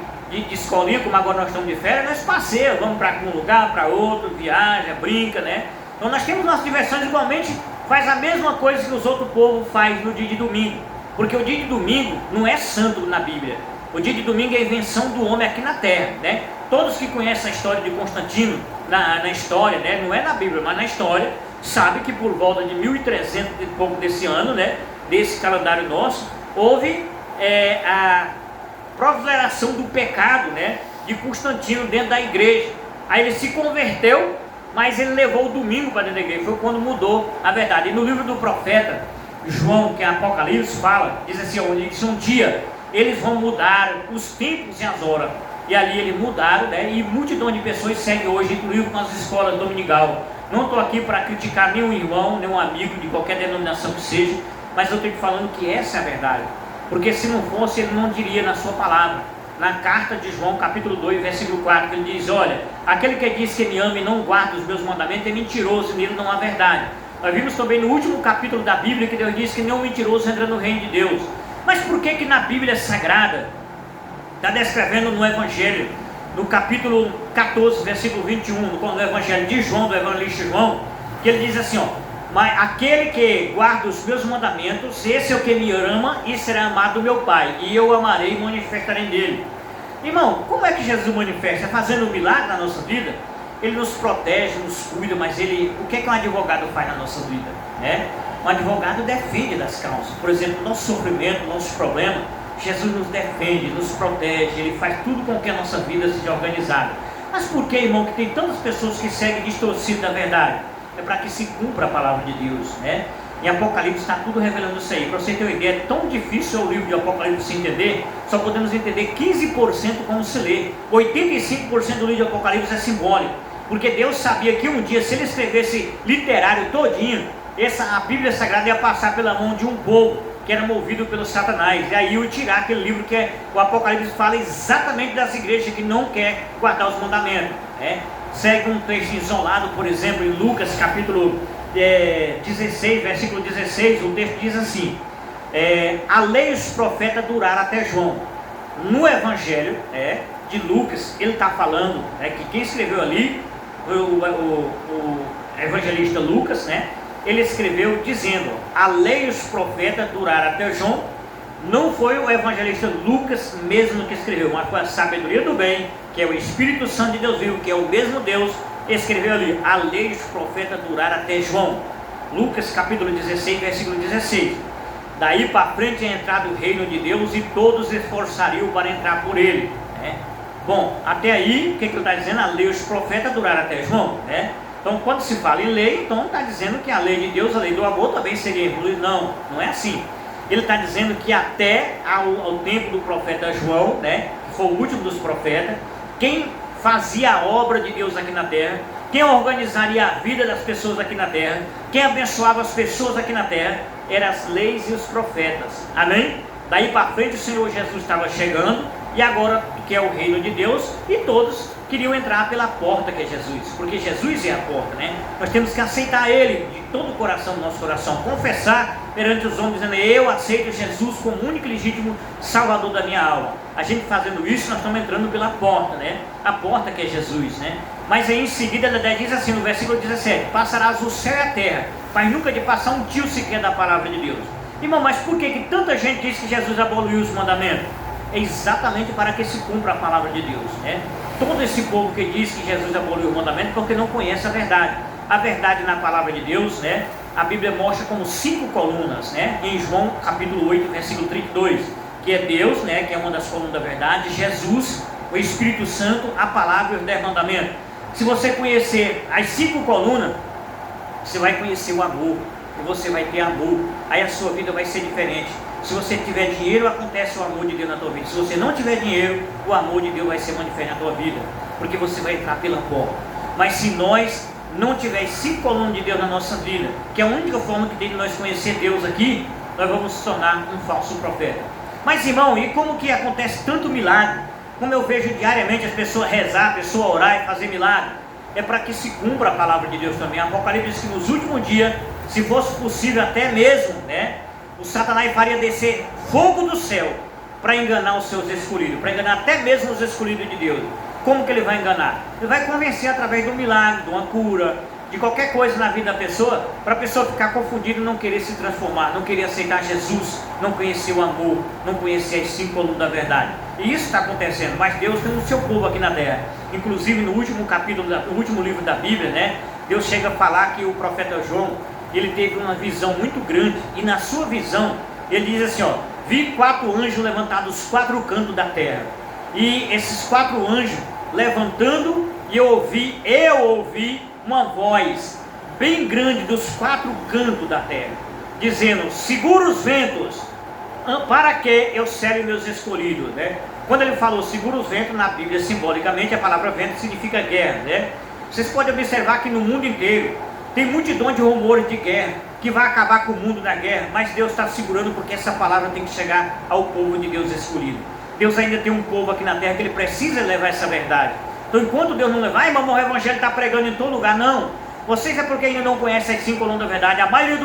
escolinha, como agora nós estamos de férias, nós passeamos, vamos para um lugar, para outro, viaja, brinca, né? Então nós temos nossas diversões, igualmente faz a mesma coisa que os outros povos fazem no dia de domingo. Porque o dia de domingo não é santo na Bíblia. O dia de domingo é a invenção do homem aqui na terra, né? Todos que conhecem a história de Constantino, na história, né? Não é na Bíblia, mas na história, sabe que por volta de 1300 e pouco desse ano, né? Desse calendário nosso, houve a proliferação do pecado, né? De Constantino dentro da igreja. Aí ele se converteu, mas ele levou o domingo para dentro da igreja. Foi quando mudou a verdade. E no livro do profeta João, que é Apocalipse, fala, diz assim, um dia eles vão mudar os tempos e as horas. E ali eles mudaram, né? E multidão de pessoas seguem hoje, inclusive com as escolas dominical. Não estou aqui para criticar nenhum irmão, nenhum amigo de qualquer denominação que seja, mas eu estou falando que essa é a verdade. Porque se não fosse, ele não diria na sua palavra. Na carta de João, capítulo 2, versículo 4, ele diz: olha, aquele que diz que me ama e não guarda os meus mandamentos é mentiroso, nele não há verdade. Nós vimos também no último capítulo da Bíblia que Deus diz que nenhum mentiroso entra no reino de Deus. Mas por que na Bíblia Sagrada está descrevendo no Evangelho, no capítulo 14, versículo 21, no Evangelho de João, do evangelista João, que ele diz assim, ó: mas aquele que guarda os meus mandamentos, esse é o que me ama e será amado do meu Pai, e eu amarei e manifestarei dele. Irmão, como é que Jesus manifesta? Fazendo um milagre na nossa vida? Ele nos protege, nos cuida, mas o que é que um advogado faz na nossa vida? Um advogado defende das causas. Por exemplo, nosso sofrimento, nosso problema, Jesus nos defende, nos protege, ele faz tudo com que a nossa vida seja organizada. Mas por que, irmão, que tem tantas pessoas que seguem distorcido da verdade? É para que se cumpra a palavra de Deus, né? Em Apocalipse está tudo revelando isso aí. Para você ter uma ideia, é tão difícil o livro de Apocalipse se entender, só podemos entender 15% como se lê. 85% do livro de Apocalipse é simbólico, porque Deus sabia que um dia, se ele escrevesse literário todinho, a Bíblia Sagrada ia passar pela mão de um povo que era movido pelo Satanás, e aí eu tirar aquele livro que o Apocalipse fala exatamente das igrejas que não quer guardar os mandamentos, né? Segue um texto isolado, por exemplo, em Lucas capítulo 16, versículo 16, o texto diz assim: a lei e os profetas duraram até João. No Evangelho de Lucas, ele está falando que quem escreveu ali, o evangelista Lucas, né? Ele escreveu dizendo: a lei e os profetas duraram até João. Não foi o evangelista Lucas mesmo que escreveu, mas foi a sabedoria do bem, que é o Espírito Santo de Deus vivo, que é o mesmo Deus, escreveu ali: a lei e os profetas duraram até João. Lucas capítulo 16, versículo 16. Daí para frente é entrado o reino de Deus e todos esforçariam para entrar por ele, né? Bom, até aí, o que ele está dizendo? A lei e os profetas duraram até João, né? Então quando se fala em lei, então está dizendo que a lei de Deus, a lei do amor também seria incluída. Não, não é assim. Ele está dizendo que até ao tempo do profeta João, né, que foi o último dos profetas, quem fazia a obra de Deus aqui na terra, quem organizaria a vida das pessoas aqui na terra, quem abençoava as pessoas aqui na terra, eram as leis e os profetas. Amém? Daí para frente o Senhor Jesus estava chegando, e agora que é o reino de Deus, e todos queriam entrar pela porta que é Jesus, porque Jesus é a porta, né? Nós temos que aceitar Ele de todo o coração do nosso coração, confessar perante os homens, dizendo: eu aceito Jesus como único e legítimo Salvador da minha alma. A gente fazendo isso, nós estamos entrando pela porta, né? A porta que é Jesus, né? Mas aí em seguida ela diz assim, no versículo 17: passarás o céu e a terra, mas nunca de passar um tio sequer da palavra de Deus. Irmão, mas por que tanta gente diz que Jesus aboliu os mandamentos? É exatamente para que se cumpra a palavra de Deus, né? Todo esse povo que diz que Jesus aboliu o mandamento, porque não conhece a verdade. A verdade na palavra de Deus, né? A Bíblia mostra como 5 colunas, né? Em João capítulo 8, versículo 32, que é Deus, né? Que é uma das colunas da verdade, Jesus, o Espírito Santo, a palavra e os 10 mandamentos. Se você conhecer as 5 colunas, você vai conhecer o amor, e você vai ter amor, aí a sua vida vai ser diferente. Se você tiver dinheiro, acontece o amor de Deus na tua vida. Se você não tiver dinheiro, o amor de Deus vai ser manifesto na tua vida, porque você vai entrar pela porta. Mas se nós não tivermos 5 colunas de Deus na nossa vida, que é a única forma que tem de nós conhecer Deus aqui, nós vamos se tornar um falso profeta. Mas irmão, e como que acontece tanto milagre? Como eu vejo diariamente as pessoas rezar, a pessoa orar e fazer milagre, é para que se cumpra a palavra de Deus também. Apocalipse diz que nos últimos dias, se fosse possível até mesmo, né, o Satanás faria descer fogo do céu para enganar os seus escolhidos, para enganar até mesmo os escolhidos de Deus. Como que ele vai enganar? Ele vai convencer através de um milagre, de uma cura, de qualquer coisa na vida da pessoa, para a pessoa ficar confundida e não querer se transformar, não querer aceitar Jesus, não conhecer o amor, não conhecer as 5 colunas da verdade. E isso está acontecendo, mas Deus tem o seu povo aqui na terra. Inclusive no último capítulo, no último livro da Bíblia, né, Deus chega a falar que o profeta João, ele teve uma visão muito grande, e na sua visão, ele diz assim, ó: vi 4 anjos levantados dos 4 cantos da terra, e esses 4 anjos levantando, e eu ouvi uma voz bem grande dos 4 cantos da terra, dizendo: segura os ventos, para que eu cele meus escolhidos, né? Quando ele falou segura os ventos, na Bíblia, simbolicamente, a palavra vento significa guerra, né? Vocês podem observar que no mundo inteiro tem multidão de rumores de guerra, que vai acabar com o mundo da guerra, mas Deus está segurando, porque essa palavra tem que chegar ao povo de Deus escolhido. Deus ainda tem um povo aqui na terra que ele precisa levar essa verdade. Então enquanto Deus não levar, irmão, o evangelho está pregando em todo lugar, não. Vocês é porque ainda não conhecem as 5 colunas da verdade. A maioria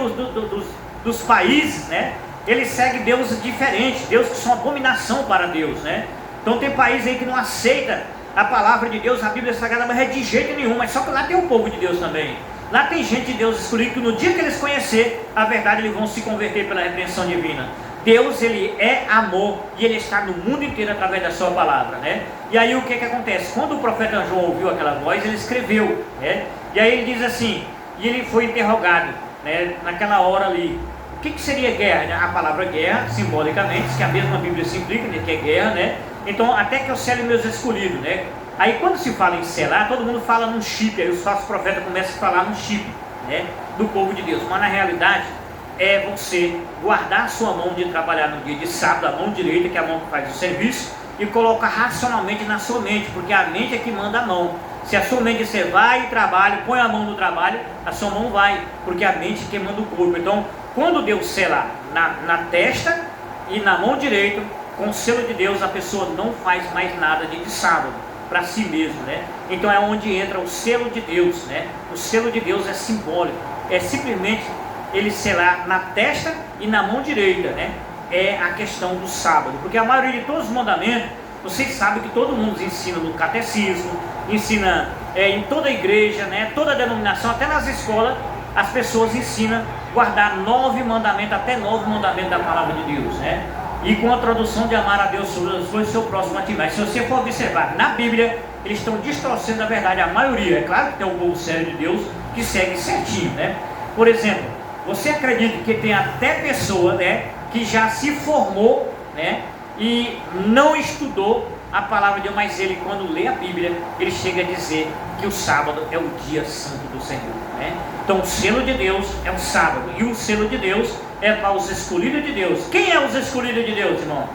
dos países, né, eles seguem deuses diferentes, deuses que são abominação para Deus, né? Então tem países aí que não aceita a palavra de Deus, a Bíblia Sagrada, mas é de jeito nenhum. Mas só que lá tem o povo de Deus também. Lá tem gente de Deus escolhido que no dia que eles conhecer a verdade, eles vão se converter pela repreensão divina. Deus, ele é amor, e ele está no mundo inteiro através da sua palavra, né? E aí o que acontece? Quando o profeta João ouviu aquela voz, ele escreveu, né? E aí ele diz assim, e ele foi interrogado, né, naquela hora ali: o que seria guerra? A palavra guerra, simbolicamente, que a mesma Bíblia se implica, né, que é guerra, né? Então, até que eu sele meus escolhidos, né? Aí quando se fala em selar, todo mundo fala num chip, aí os falsos profetas começam a falar num chip, né, do povo de Deus. Mas na realidade é você guardar a sua mão de trabalhar no dia de sábado, a mão direita, que é a mão que faz o serviço, e colocar racionalmente na sua mente, porque a mente é que manda a mão. Se a sua mente disser vai e trabalha, põe a mão no trabalho, a sua mão vai, porque a mente é que manda o corpo. Então, quando Deus sela na testa e na mão direita, com o selo de Deus, a pessoa não faz mais nada de sábado para si mesmo, né? Então é onde entra o selo de Deus, né? O selo de Deus é simbólico, é simplesmente ele selar na testa e na mão direita, né? É a questão do sábado, porque a maioria de todos os mandamentos, vocês sabem que todo mundo ensina no catecismo, ensina em toda a igreja, né? Toda a denominação, até nas escolas, as pessoas ensinam guardar 9 mandamentos, até 9 mandamentos da palavra de Deus, né? E com a tradução de amar a Deus sobre as coisas, seu próximo a ti. Mas se você for observar na Bíblia, eles estão distorcendo a verdade, a maioria. É claro que tem um povo sério de Deus que segue certinho, né? Por exemplo, você acredita que tem até pessoa, né, que já se formou, né, e não estudou a palavra de Deus, mas ele, quando lê a Bíblia, ele chega a dizer que o sábado é o dia santo do Senhor, né? Então o selo de Deus é o sábado, e o selo de Deus é para os escolhidos de Deus. Quem é os escolhidos de Deus, irmão?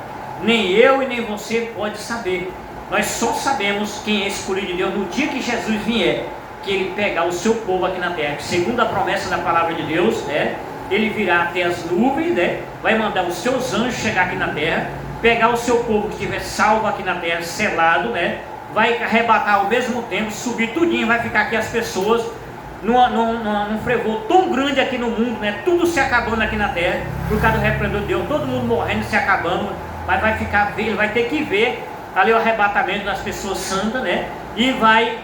Nem eu e nem você pode saber. Nós só sabemos quem é escolhido de Deus no dia que Jesus vier, que ele pegar o seu povo aqui na terra, segundo a promessa da palavra de Deus, né? Ele virá até as nuvens, né? Vai mandar os seus anjos chegar aqui na terra, pegar o seu povo que estiver salvo aqui na terra, selado, né? Vai arrebatar ao mesmo tempo, subir tudinho, vai ficar aqui as pessoas num fervor tão grande aqui no mundo, né? Tudo se acabando aqui na terra, por causa do repreendor de Deus, todo mundo morrendo, se acabando, mas vai ficar, ele vai ter que ver ali o arrebatamento das pessoas santas, né? E vai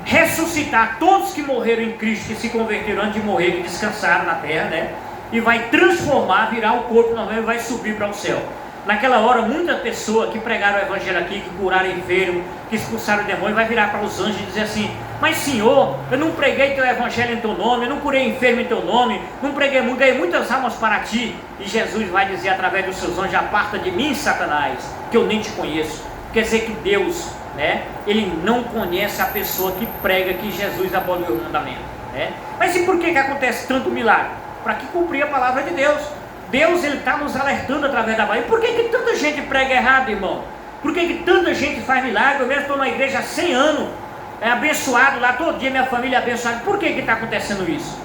ressuscitar todos que morreram em Cristo, que se converteram antes de morrer, que descansaram na terra, né? E vai transformar, virar o corpo normal e vai subir para o céu. Naquela hora, muita pessoa que pregaram o evangelho aqui, que curaram enfermo, que expulsaram o demônio, vai virar para os anjos e dizer assim: mas Senhor, eu não preguei teu evangelho em teu nome, eu não curei enfermo em teu nome, não preguei muito, ganhei muitas almas para ti. E Jesus vai dizer através dos seus anjos: aparta de mim, Satanás, que eu nem te conheço. Quer dizer que Deus, né, ele não conhece a pessoa que prega que Jesus aboliu o mandamento, né? Mas e por que acontece tanto milagre? Para que cumprir a palavra de Deus. Deus, ele está nos alertando através da palavra. Por que tanta gente prega errado, irmão? Por que tanta gente faz milagre? Eu mesmo estou na igreja há 100 anos, abençoado lá, todo dia minha família é abençoada. Por que está acontecendo isso?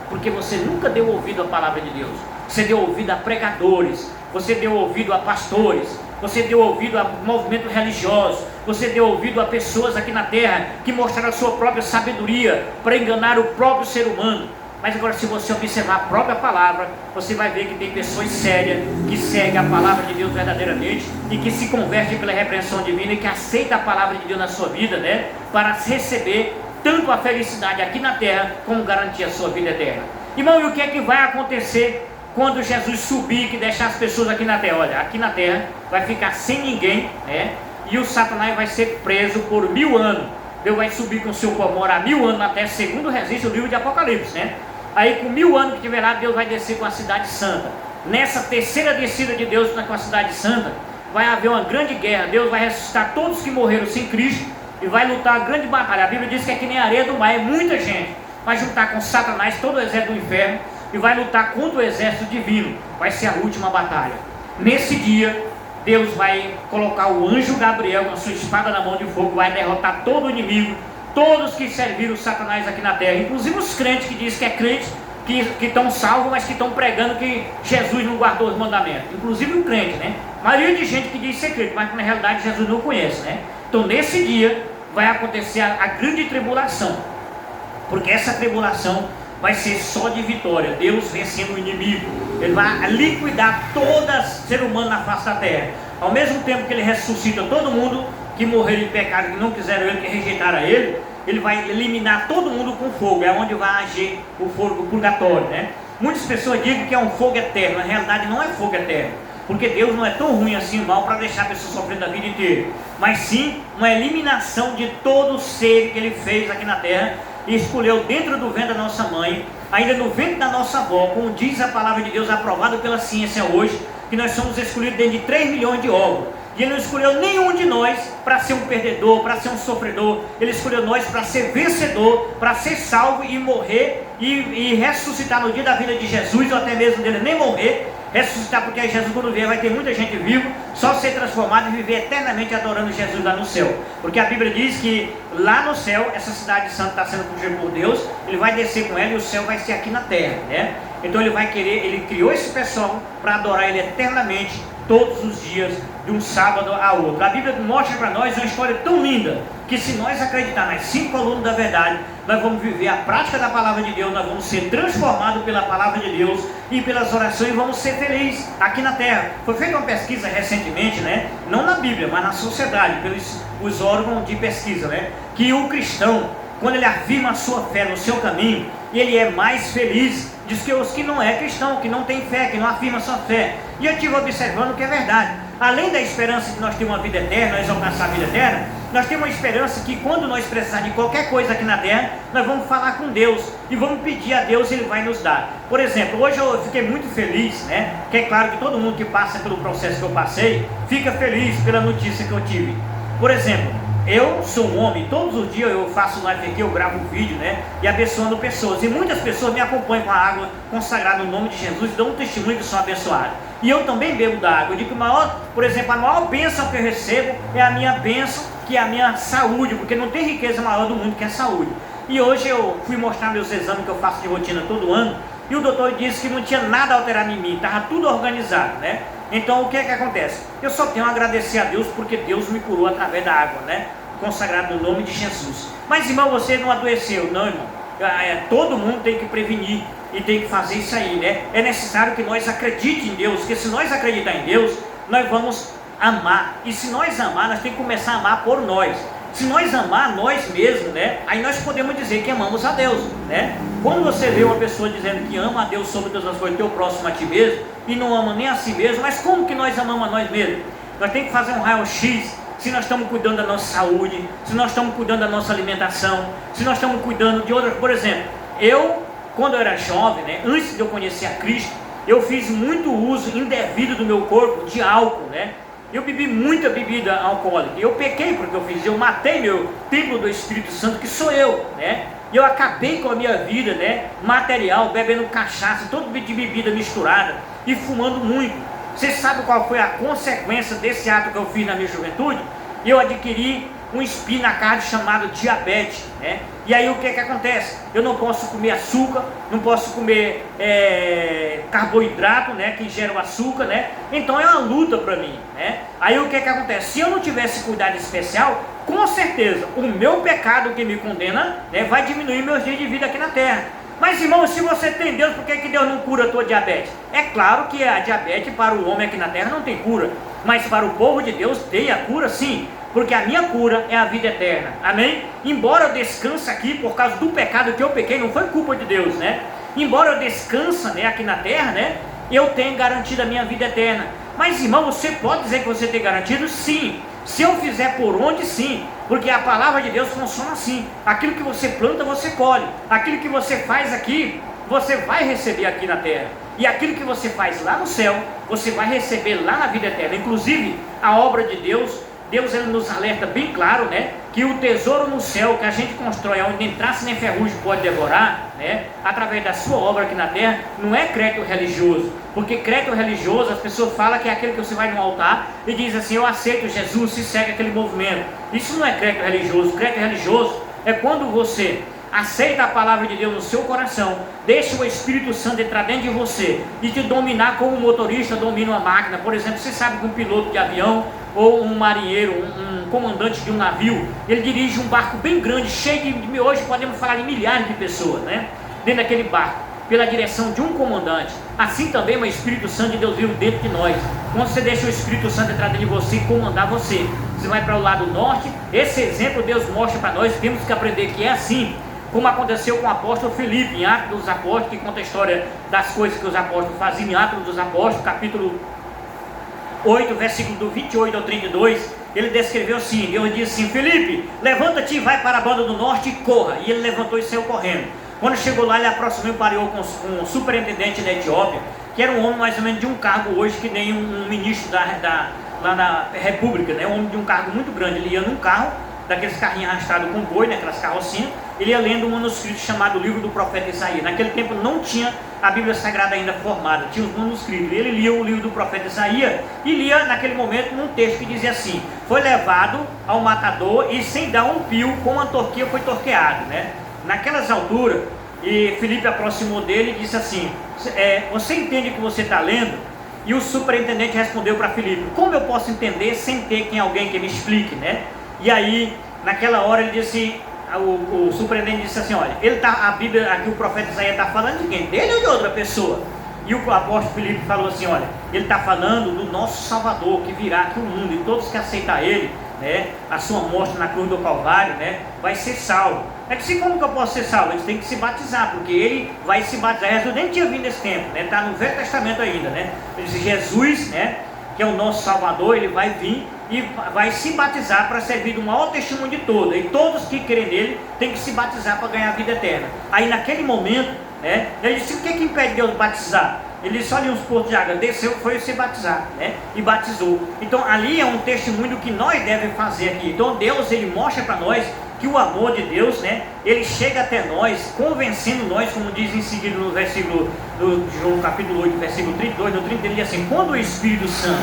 Porque você nunca deu ouvido à palavra de Deus. Você deu ouvido a pregadores, você deu ouvido a pastores, você deu ouvido a movimentos religiosos, você deu ouvido a pessoas aqui na terra que mostraram a sua própria sabedoria para enganar o próprio ser humano. Mas agora, se você observar a própria palavra, você vai ver que tem pessoas sérias que seguem a palavra de Deus verdadeiramente e que se convertem pela repreensão divina e que aceitam a palavra de Deus na sua vida, né? Para receber tanto a felicidade aqui na terra, como garantir a sua vida eterna. Irmão, e o que é que vai acontecer quando Jesus subir, que deixar as pessoas aqui na terra? Olha, aqui na terra vai ficar sem ninguém, né? E o Satanás vai ser preso por 1000 anos. Deus vai subir com o seu povo, morar 1000 anos na terra, segundo o registro do livro de Apocalipse, né? Aí com 1000 anos que tiver lá, Deus vai descer com a cidade santa. Nessa terceira descida de Deus com a cidade santa, vai haver uma grande guerra. Deus vai ressuscitar todos que morreram sem Cristo e vai lutar uma grande batalha. A Bíblia diz que é que nem a areia do mar, é muita gente. Vai juntar com Satanás, todo o exército do inferno, e vai lutar contra o exército divino. Vai ser a última batalha. Nesse dia, Deus vai colocar o anjo Gabriel com a sua espada na mão de fogo, vai derrotar todo o inimigo, todos que serviram Satanás aqui na terra, inclusive os crentes que dizem que é crente, que estão salvos, mas que estão pregando que Jesus não guardou os mandamentos. Inclusive o crente, né? A maioria de gente que diz ser crente, mas que na realidade Jesus não conhece, né? Então nesse dia vai acontecer a grande tribulação, porque essa tribulação vai ser só de vitória. Deus vencendo o inimigo, ele vai liquidar todo ser humano na face da terra. Ao mesmo tempo que ele ressuscita todo mundo que morreram em pecado, que não quiseram ele, que rejeitaram ele vai eliminar todo mundo com fogo. É onde vai agir o fogo, o purgatório, né? Muitas pessoas dizem que é um fogo eterno. Na realidade não é fogo eterno, porque Deus não é tão ruim assim, mal, para deixar a pessoa sofrendo a vida inteira, mas sim uma eliminação de todo o ser que ele fez aqui na terra e escolheu dentro do ventre da nossa mãe, ainda no ventre da nossa avó, como diz a palavra de Deus, aprovado pela ciência hoje, que nós somos escolhidos dentro de 3 milhões de óvulos. E Ele não escolheu nenhum de nós para ser um perdedor, para ser um sofredor. Ele escolheu nós para ser vencedor, para ser salvo e morrer e ressuscitar no dia da vida de Jesus, ou até mesmo dele nem morrer, ressuscitar, porque Jesus, quando vier, vai ter muita gente viva, só ser transformado e viver eternamente adorando Jesus lá no céu. Porque a Bíblia diz que lá no céu, essa cidade santa está sendo construída por Deus, ele vai descer com ela e o céu vai ser aqui na terra, né? Então ele vai querer, ele criou esse pessoal para adorar ele eternamente, todos os dias, de um sábado a outro. A Bíblia mostra para nós uma história tão linda, que se nós acreditarmos nas 5 colunas da verdade, nós vamos viver a prática da palavra de Deus, nós vamos ser transformados pela palavra de Deus e pelas orações, e vamos ser felizes aqui na terra. Foi feita uma pesquisa recentemente, né? Não na Bíblia, mas na sociedade, pelos os órgãos de pesquisa, né? Que o cristão, quando ele afirma a sua fé no seu caminho, ele é mais feliz do que os que não é cristão, que não tem fé, que não afirma a sua fé. E eu estive observando que é verdade. Além da esperança de nós ter uma vida eterna, nós alcançar a vida eterna, nós temos uma esperança que quando nós precisarmos de qualquer coisa aqui na terra, nós vamos falar com Deus e vamos pedir a Deus e Ele vai nos dar. Por exemplo, hoje eu fiquei muito feliz, né? Que é claro que todo mundo que passa pelo processo que eu passei, fica feliz pela notícia que eu tive. Por exemplo, eu sou um homem, todos os dias eu faço live aqui, eu gravo um vídeo, né? E abençoando pessoas. E muitas pessoas me acompanham com a água consagrada no nome de Jesus e dão um testemunho que são abençoados. E eu também bebo da água. Eu digo que por exemplo, a maior bênção que eu recebo é a minha bênção, que é a minha saúde, porque não tem riqueza maior do mundo que a saúde. E hoje eu fui mostrar meus exames que eu faço de rotina todo ano, e o doutor disse que não tinha nada alterado em mim, estava tudo organizado, né? Então o que é que acontece? Eu só tenho a agradecer a Deus porque Deus me curou através da água, né? Consagrado no nome de Jesus. Mas irmão, você não adoeceu, não, irmão. Todo mundo tem que prevenir e tem que fazer isso aí, né? É necessário que nós acreditemos em Deus, porque se nós acreditar em Deus, nós vamos amar. E se nós amar, nós temos que começar a amar por nós. Se nós amar nós mesmos, né? Aí nós podemos dizer que amamos a Deus, né? Quando você vê uma pessoa dizendo que ama a Deus sobre todas as coisas, teu próximo a ti mesmo, e não ama nem a si mesmo, mas como que nós amamos a nós mesmos? Nós temos que fazer um raio-x, se nós estamos cuidando da nossa saúde, se nós estamos cuidando da nossa alimentação, se nós estamos cuidando de outras. Por exemplo, quando eu era jovem, né, antes de eu conhecer a Cristo, eu fiz muito uso indevido do meu corpo de álcool, né? Eu bebi muita bebida alcoólica, eu pequei porque eu fiz, eu matei meu templo do Espírito Santo, que sou eu, né? E eu acabei com a minha vida, né, material, bebendo cachaça, todo tipo de bebida misturada e fumando muito. Você sabe qual foi a consequência desse ato que eu fiz na minha juventude? Eu adquiri um espinho na carne chamado diabetes, né? E aí o que que acontece? Eu não posso comer açúcar, não posso comer carboidrato, né, que gera o açúcar, né? Então é uma luta para mim, né? Aí o que que acontece? Se eu não tivesse cuidado especial, com certeza o meu pecado que me condena, né, vai diminuir meus dias de vida aqui na terra. Mas irmão, se você tem Deus, por que Deus não cura a tua diabetes? É claro que a diabetes para o homem aqui na terra não tem cura, mas para o povo de Deus tem a cura sim, porque a minha cura é a vida eterna, amém? Embora eu descanse aqui por causa do pecado que eu pequei, não foi culpa de Deus, né? Embora eu descanse, né, aqui na terra, né, eu tenho garantido a minha vida eterna. Mas irmão, você pode dizer que você tem garantido? Sim. Se eu fizer por onde, sim, porque a palavra de Deus funciona assim. Aquilo que você planta, você colhe. Aquilo que você faz aqui, você vai receber aqui na terra. E aquilo que você faz lá no céu, você vai receber lá na vida eterna. Inclusive, a obra de Deus, ele nos alerta bem claro, né, que o tesouro no céu que a gente constrói, onde nem traça nem ferrugem pode devorar, né, através da sua obra aqui na terra, não é crédito religioso. Porque crédito religioso, as pessoas falam que é aquele que você vai no altar e diz assim: eu aceito Jesus, se segue aquele movimento. Isso não é crédito religioso. Crédito religioso é quando você aceita a palavra de Deus no seu coração, deixa o Espírito Santo entrar dentro de você e te dominar como um motorista domina uma máquina. Por exemplo, você sabe que um piloto de avião ou um marinheiro, um comandante de um navio, ele dirige um barco bem grande, cheio de hoje podemos falar de milhares de pessoas, né, dentro daquele barco, pela direção de um comandante. Assim também o Espírito Santo de Deus vive dentro de nós. Quando você deixa o Espírito Santo entrar dentro de você e comandar você, você vai para o lado norte. Esse exemplo Deus mostra para nós, temos que aprender que é assim, como aconteceu com o apóstolo Filipe, em Atos dos Apóstolos, que conta a história das coisas que os apóstolos faziam em Atos dos Apóstolos, capítulo 8, versículo do 28 ao 32, ele descreveu assim, Deus disse assim: Filipe, levanta-te e vai para a banda do norte e corra. E ele levantou e saiu correndo. Quando chegou lá, ele aproximou e parou com o superintendente da Etiópia, que era um homem mais ou menos de um cargo hoje, que nem um ministro lá na República, né? Um homem de um cargo muito grande. Ele ia num carro, daqueles carrinhos arrastados com boi, né? Aquelas carrocinhas, ele ia lendo um manuscrito chamado Livro do Profeta Isaías. Naquele tempo não tinha a Bíblia Sagrada ainda formada, tinha os manuscritos. Ele lia o livro do profeta Isaías e lia naquele momento num texto que dizia assim: foi levado ao matador e sem dar um pio, com uma torqueia foi torqueado, né? Naquelas alturas, e Filipe aproximou dele e disse assim: você entende o que você está lendo? E o superintendente respondeu para Filipe: como eu posso entender sem ter alguém que me explique, né? E aí, naquela hora, ele disse, o superintendente disse assim: olha, a Bíblia, aqui o profeta Isaías está falando de quem? Dele ou de outra pessoa? E o apóstolo Filipe falou assim: olha, ele está falando do nosso Salvador, que virá aqui o mundo, e todos que aceitar ele, né, a sua morte na cruz do Calvário, né, vai ser salvo. É que assim, como que eu posso ser salvo? Eles têm que se batizar, porque ele vai se batizar. Jesus nem tinha vindo nesse tempo, né? Está no Velho Testamento ainda, né? Ele diz: Jesus, né, que é o nosso Salvador, ele vai vir e vai se batizar para servir do maior testemunho de todos. E todos que crerem nele têm que se batizar para ganhar a vida eterna. Aí naquele momento, né, ele disse: o que impede Deus batizar? Ele disse: olha, uns portos de água, desceu, foi se batizar, né? E batizou. Então ali é um testemunho do que nós devemos fazer aqui. Então Deus, ele mostra para nós que o amor de Deus, né, ele chega até nós, convencendo nós, como diz em seguida no versículo do João capítulo 8, versículo 32, no 30, ele diz assim: quando o Espírito Santo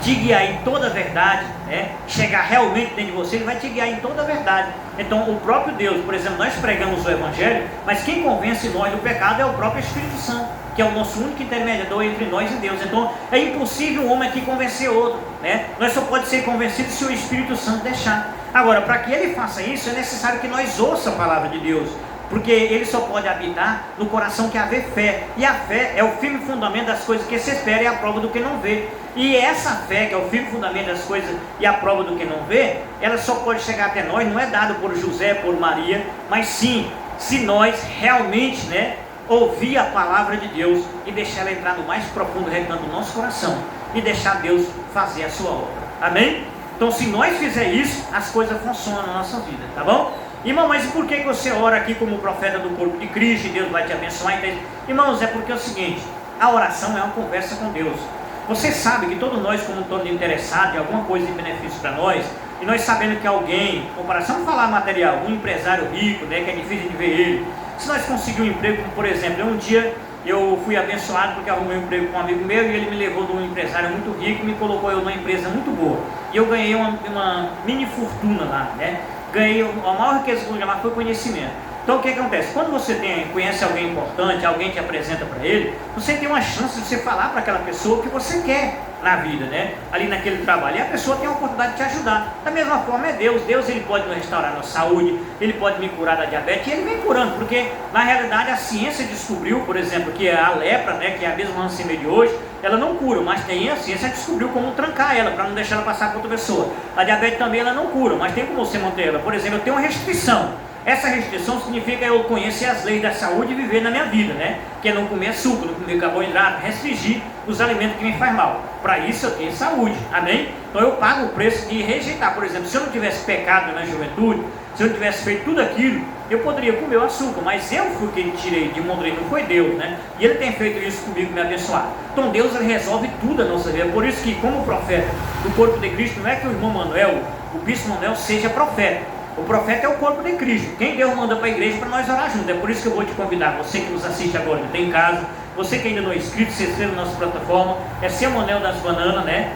te guiar em toda a verdade, né, chegar realmente dentro de você, ele vai te guiar em toda a verdade. Então o próprio Deus, por exemplo, nós pregamos o Evangelho, mas quem convence nós do pecado é o próprio Espírito Santo, que é o nosso único intermediador entre nós e Deus. Então é impossível um homem aqui convencer outro, né? Nós só pode ser convencido se o Espírito Santo deixar. Agora, para que ele faça isso, é necessário que nós ouçamos a palavra de Deus, porque ele só pode habitar no coração que haver fé, e a fé é o firme fundamento das coisas que se espera e a prova do que não vê. E essa fé, que é o firme fundamento das coisas e a prova do que não vê, ela só pode chegar até nós, não é dado por José, por Maria, mas sim, se nós realmente, né, ouvir a palavra de Deus e deixar ela entrar no mais profundo recanto do nosso coração e deixar Deus fazer a sua obra. Amém? Então, se nós fizer isso, as coisas funcionam na nossa vida, tá bom? Irmão, mas por que você ora aqui como profeta do corpo de Cristo e Deus vai te abençoar? Então, irmãos, é porque é o seguinte: a oração é uma conversa com Deus. Você sabe que todos nós, como todo interessado em alguma coisa de benefício para nós, e nós sabendo que alguém, comparação, vamos falar material, um empresário rico, né, que é difícil de ver ele, se nós conseguirmos um emprego, como por exemplo, um dia eu fui abençoado porque arrumei um emprego com um amigo meu e ele me levou de um empresário muito rico e me colocou eu numa empresa muito boa. E eu ganhei uma mini fortuna lá, né? Ganhei, a maior riqueza que eu ganhei foi conhecimento. Então o que acontece? Quando você conhece alguém importante, alguém te apresenta para ele, você tem uma chance de você falar para aquela pessoa o que você quer na vida, né? Ali naquele trabalho, e a pessoa tem a oportunidade de te ajudar. Da mesma forma é Deus. Deus, ele pode nos restaurar na saúde, ele pode me curar da diabetes, e ele vem curando, porque na realidade a ciência descobriu, por exemplo, que a lepra, né, que é a mesma leucemia de hoje, ela não cura, mas a ciência descobriu como trancar ela, para não deixar ela passar para outra pessoa. A diabetes também ela não cura, mas tem como você manter ela. Por exemplo, eu tenho uma restrição. Essa restrição significa eu conhecer as leis da saúde e viver na minha vida, né? Que é não comer açúcar, não comer carboidrato, restringir os alimentos que me fazem mal. Para isso eu tenho saúde, amém? Então eu pago o preço de rejeitar. Por exemplo, se eu não tivesse pecado na juventude, se eu não tivesse feito tudo aquilo, eu poderia comer o açúcar, mas eu fui quem tirei de Mondrei, não foi Deus, né? E ele tem feito isso comigo, me abençoar. Então Deus, ele resolve tudo a nossa vida. Por isso que, como profeta do corpo de Cristo, não é que o irmão Manuel, o bispo Manuel, seja profeta. O profeta é o corpo de Cristo. Quem Deus manda para a igreja para nós orar juntos. É por isso que eu vou te convidar, você que nos assiste agora, que tem em casa, você que ainda não é inscrito, se inscreva na nossa plataforma, é Sermonel das Bananas, né?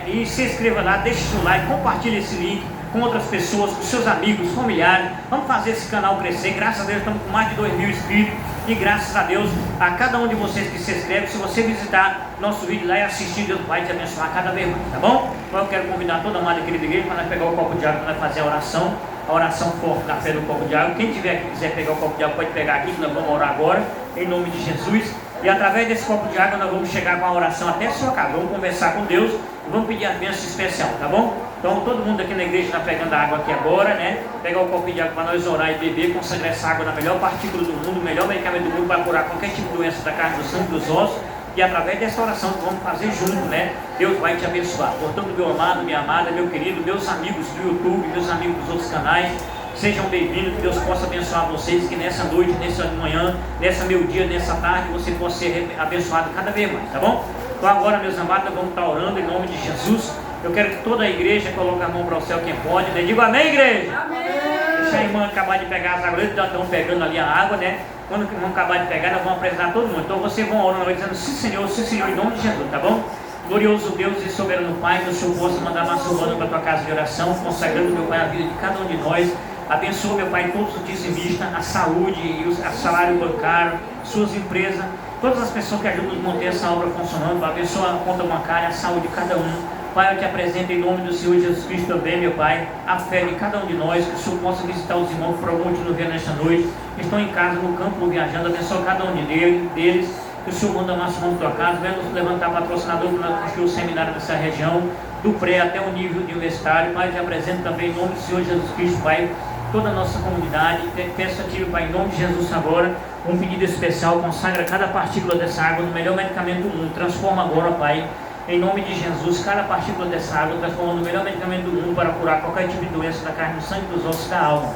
E se inscreva lá, deixe seu like, compartilhe esse link com outras pessoas, com seus amigos, familiares. Vamos fazer esse canal crescer. Graças a Deus estamos com mais de 2.000 inscritos. E graças a Deus, a cada um de vocês que se inscreve, se você visitar nosso vídeo lá e assistir, Deus vai te abençoar cada vez mais, tá bom? Então eu quero convidar toda a amada e querida igreja para nós pegar o copo de água, para nós fazer a oração forte da fé do copo de água. Quem tiver aqui, quiser pegar o copo de água, pode pegar aqui, que nós vamos orar agora, em nome de Jesus. E através desse copo de água nós vamos chegar com a oração até a sua casa. Vamos conversar com Deus e vamos pedir a bênção especial, tá bom? Então todo mundo aqui na igreja está pegando a água aqui agora, né? Pegar o copo de água para nós orar e beber, consagrar essa água na melhor partícula do mundo, o melhor medicamento do mundo para curar qualquer tipo de doença da carne, do sangue, dos ossos. E através dessa oração que vamos fazer junto, né? Deus vai te abençoar. Portanto, meu amado, minha amada, meu querido, meus amigos do YouTube, meus amigos dos outros canais, sejam bem-vindos, que Deus possa abençoar vocês, que nessa noite, nessa manhã, nessa meio-dia, nessa tarde, você possa ser abençoado cada vez mais, tá bom? Então agora, meus amados, nós vamos estar orando em nome de Jesus. Eu quero que toda a igreja coloque a mão para o céu, quem pode, né? Diga amém, igreja! Amém! Deixa a irmã acabar de pegar as águas, eles já estão pegando ali a água, né? Quando vão acabar de pegar, nós vamos apresentar todo mundo. Então vocês vão orando dizendo sim, Senhor, em nome de Jesus, tá bom? Glorioso Deus e soberano Pai, que o Senhor possa mandar uma surrando para a tua casa de oração, consagrando, meu Pai, a vida de cada um de nós. Abençoa, meu Pai, todos os dizimistas, a saúde e o salário bancário, suas empresas, todas as pessoas que ajudam a manter essa obra funcionando. Abençoa a conta bancária, a saúde de cada um. Pai, eu te apresento em nome do Senhor Jesus Cristo também, meu Pai, a fé de cada um de nós, que o Senhor possa visitar os irmãos que por algum motivo ver nesta noite, que estão em casa, no campo, viajando. Abençoa cada um deles, que o Senhor manda a nossa mão na tua casa, venha nos levantar patrocinador para nós construir o seminário nessa região, do pré até o nível de universitário. Pai, eu te apresento também em nome do Senhor Jesus Cristo, Pai, toda a nossa comunidade. Peço a Ti, Pai, em nome de Jesus agora, um pedido especial, consagra cada partícula dessa água no melhor medicamento do mundo. Transforma agora, Pai, em nome de Jesus, cada partícula dessa água, transformando o melhor medicamento do mundo para curar qualquer tipo de doença da carne, do sangue, dos ossos e da alma.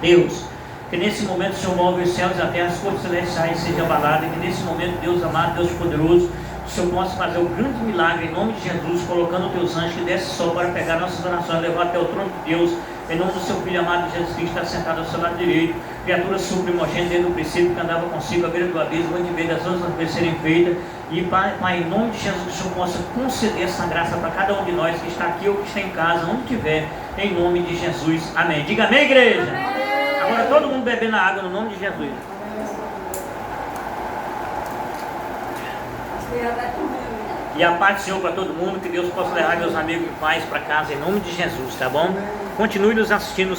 Deus, que nesse momento o Senhor move os céus e a terra, as cortes celestiais sejam abaladas, que nesse momento, Deus amado, Deus poderoso, o Senhor possa fazer o grande milagre em nome de Jesus, colocando os teus anjos que desce só para pegar nossas orações, levar até o trono de Deus, em nome do seu Filho amado Jesus Cristo, está sentado ao seu lado direito, criatura suprimogênita desde o princípio, que andava consigo à beira do abismo, onde veio das outras serem feitas, e Pai, em nome de Jesus, que o Senhor possa conceder essa graça para cada um de nós que está aqui ou que está em casa, onde estiver, em nome de Jesus, amém. Diga amém, igreja. Amém. Agora todo mundo bebendo a água no nome de Jesus. E a paz do Senhor para todo mundo, que Deus possa levar meus amigos e pais para casa em nome de Jesus, tá bom? Continue nos assistindo.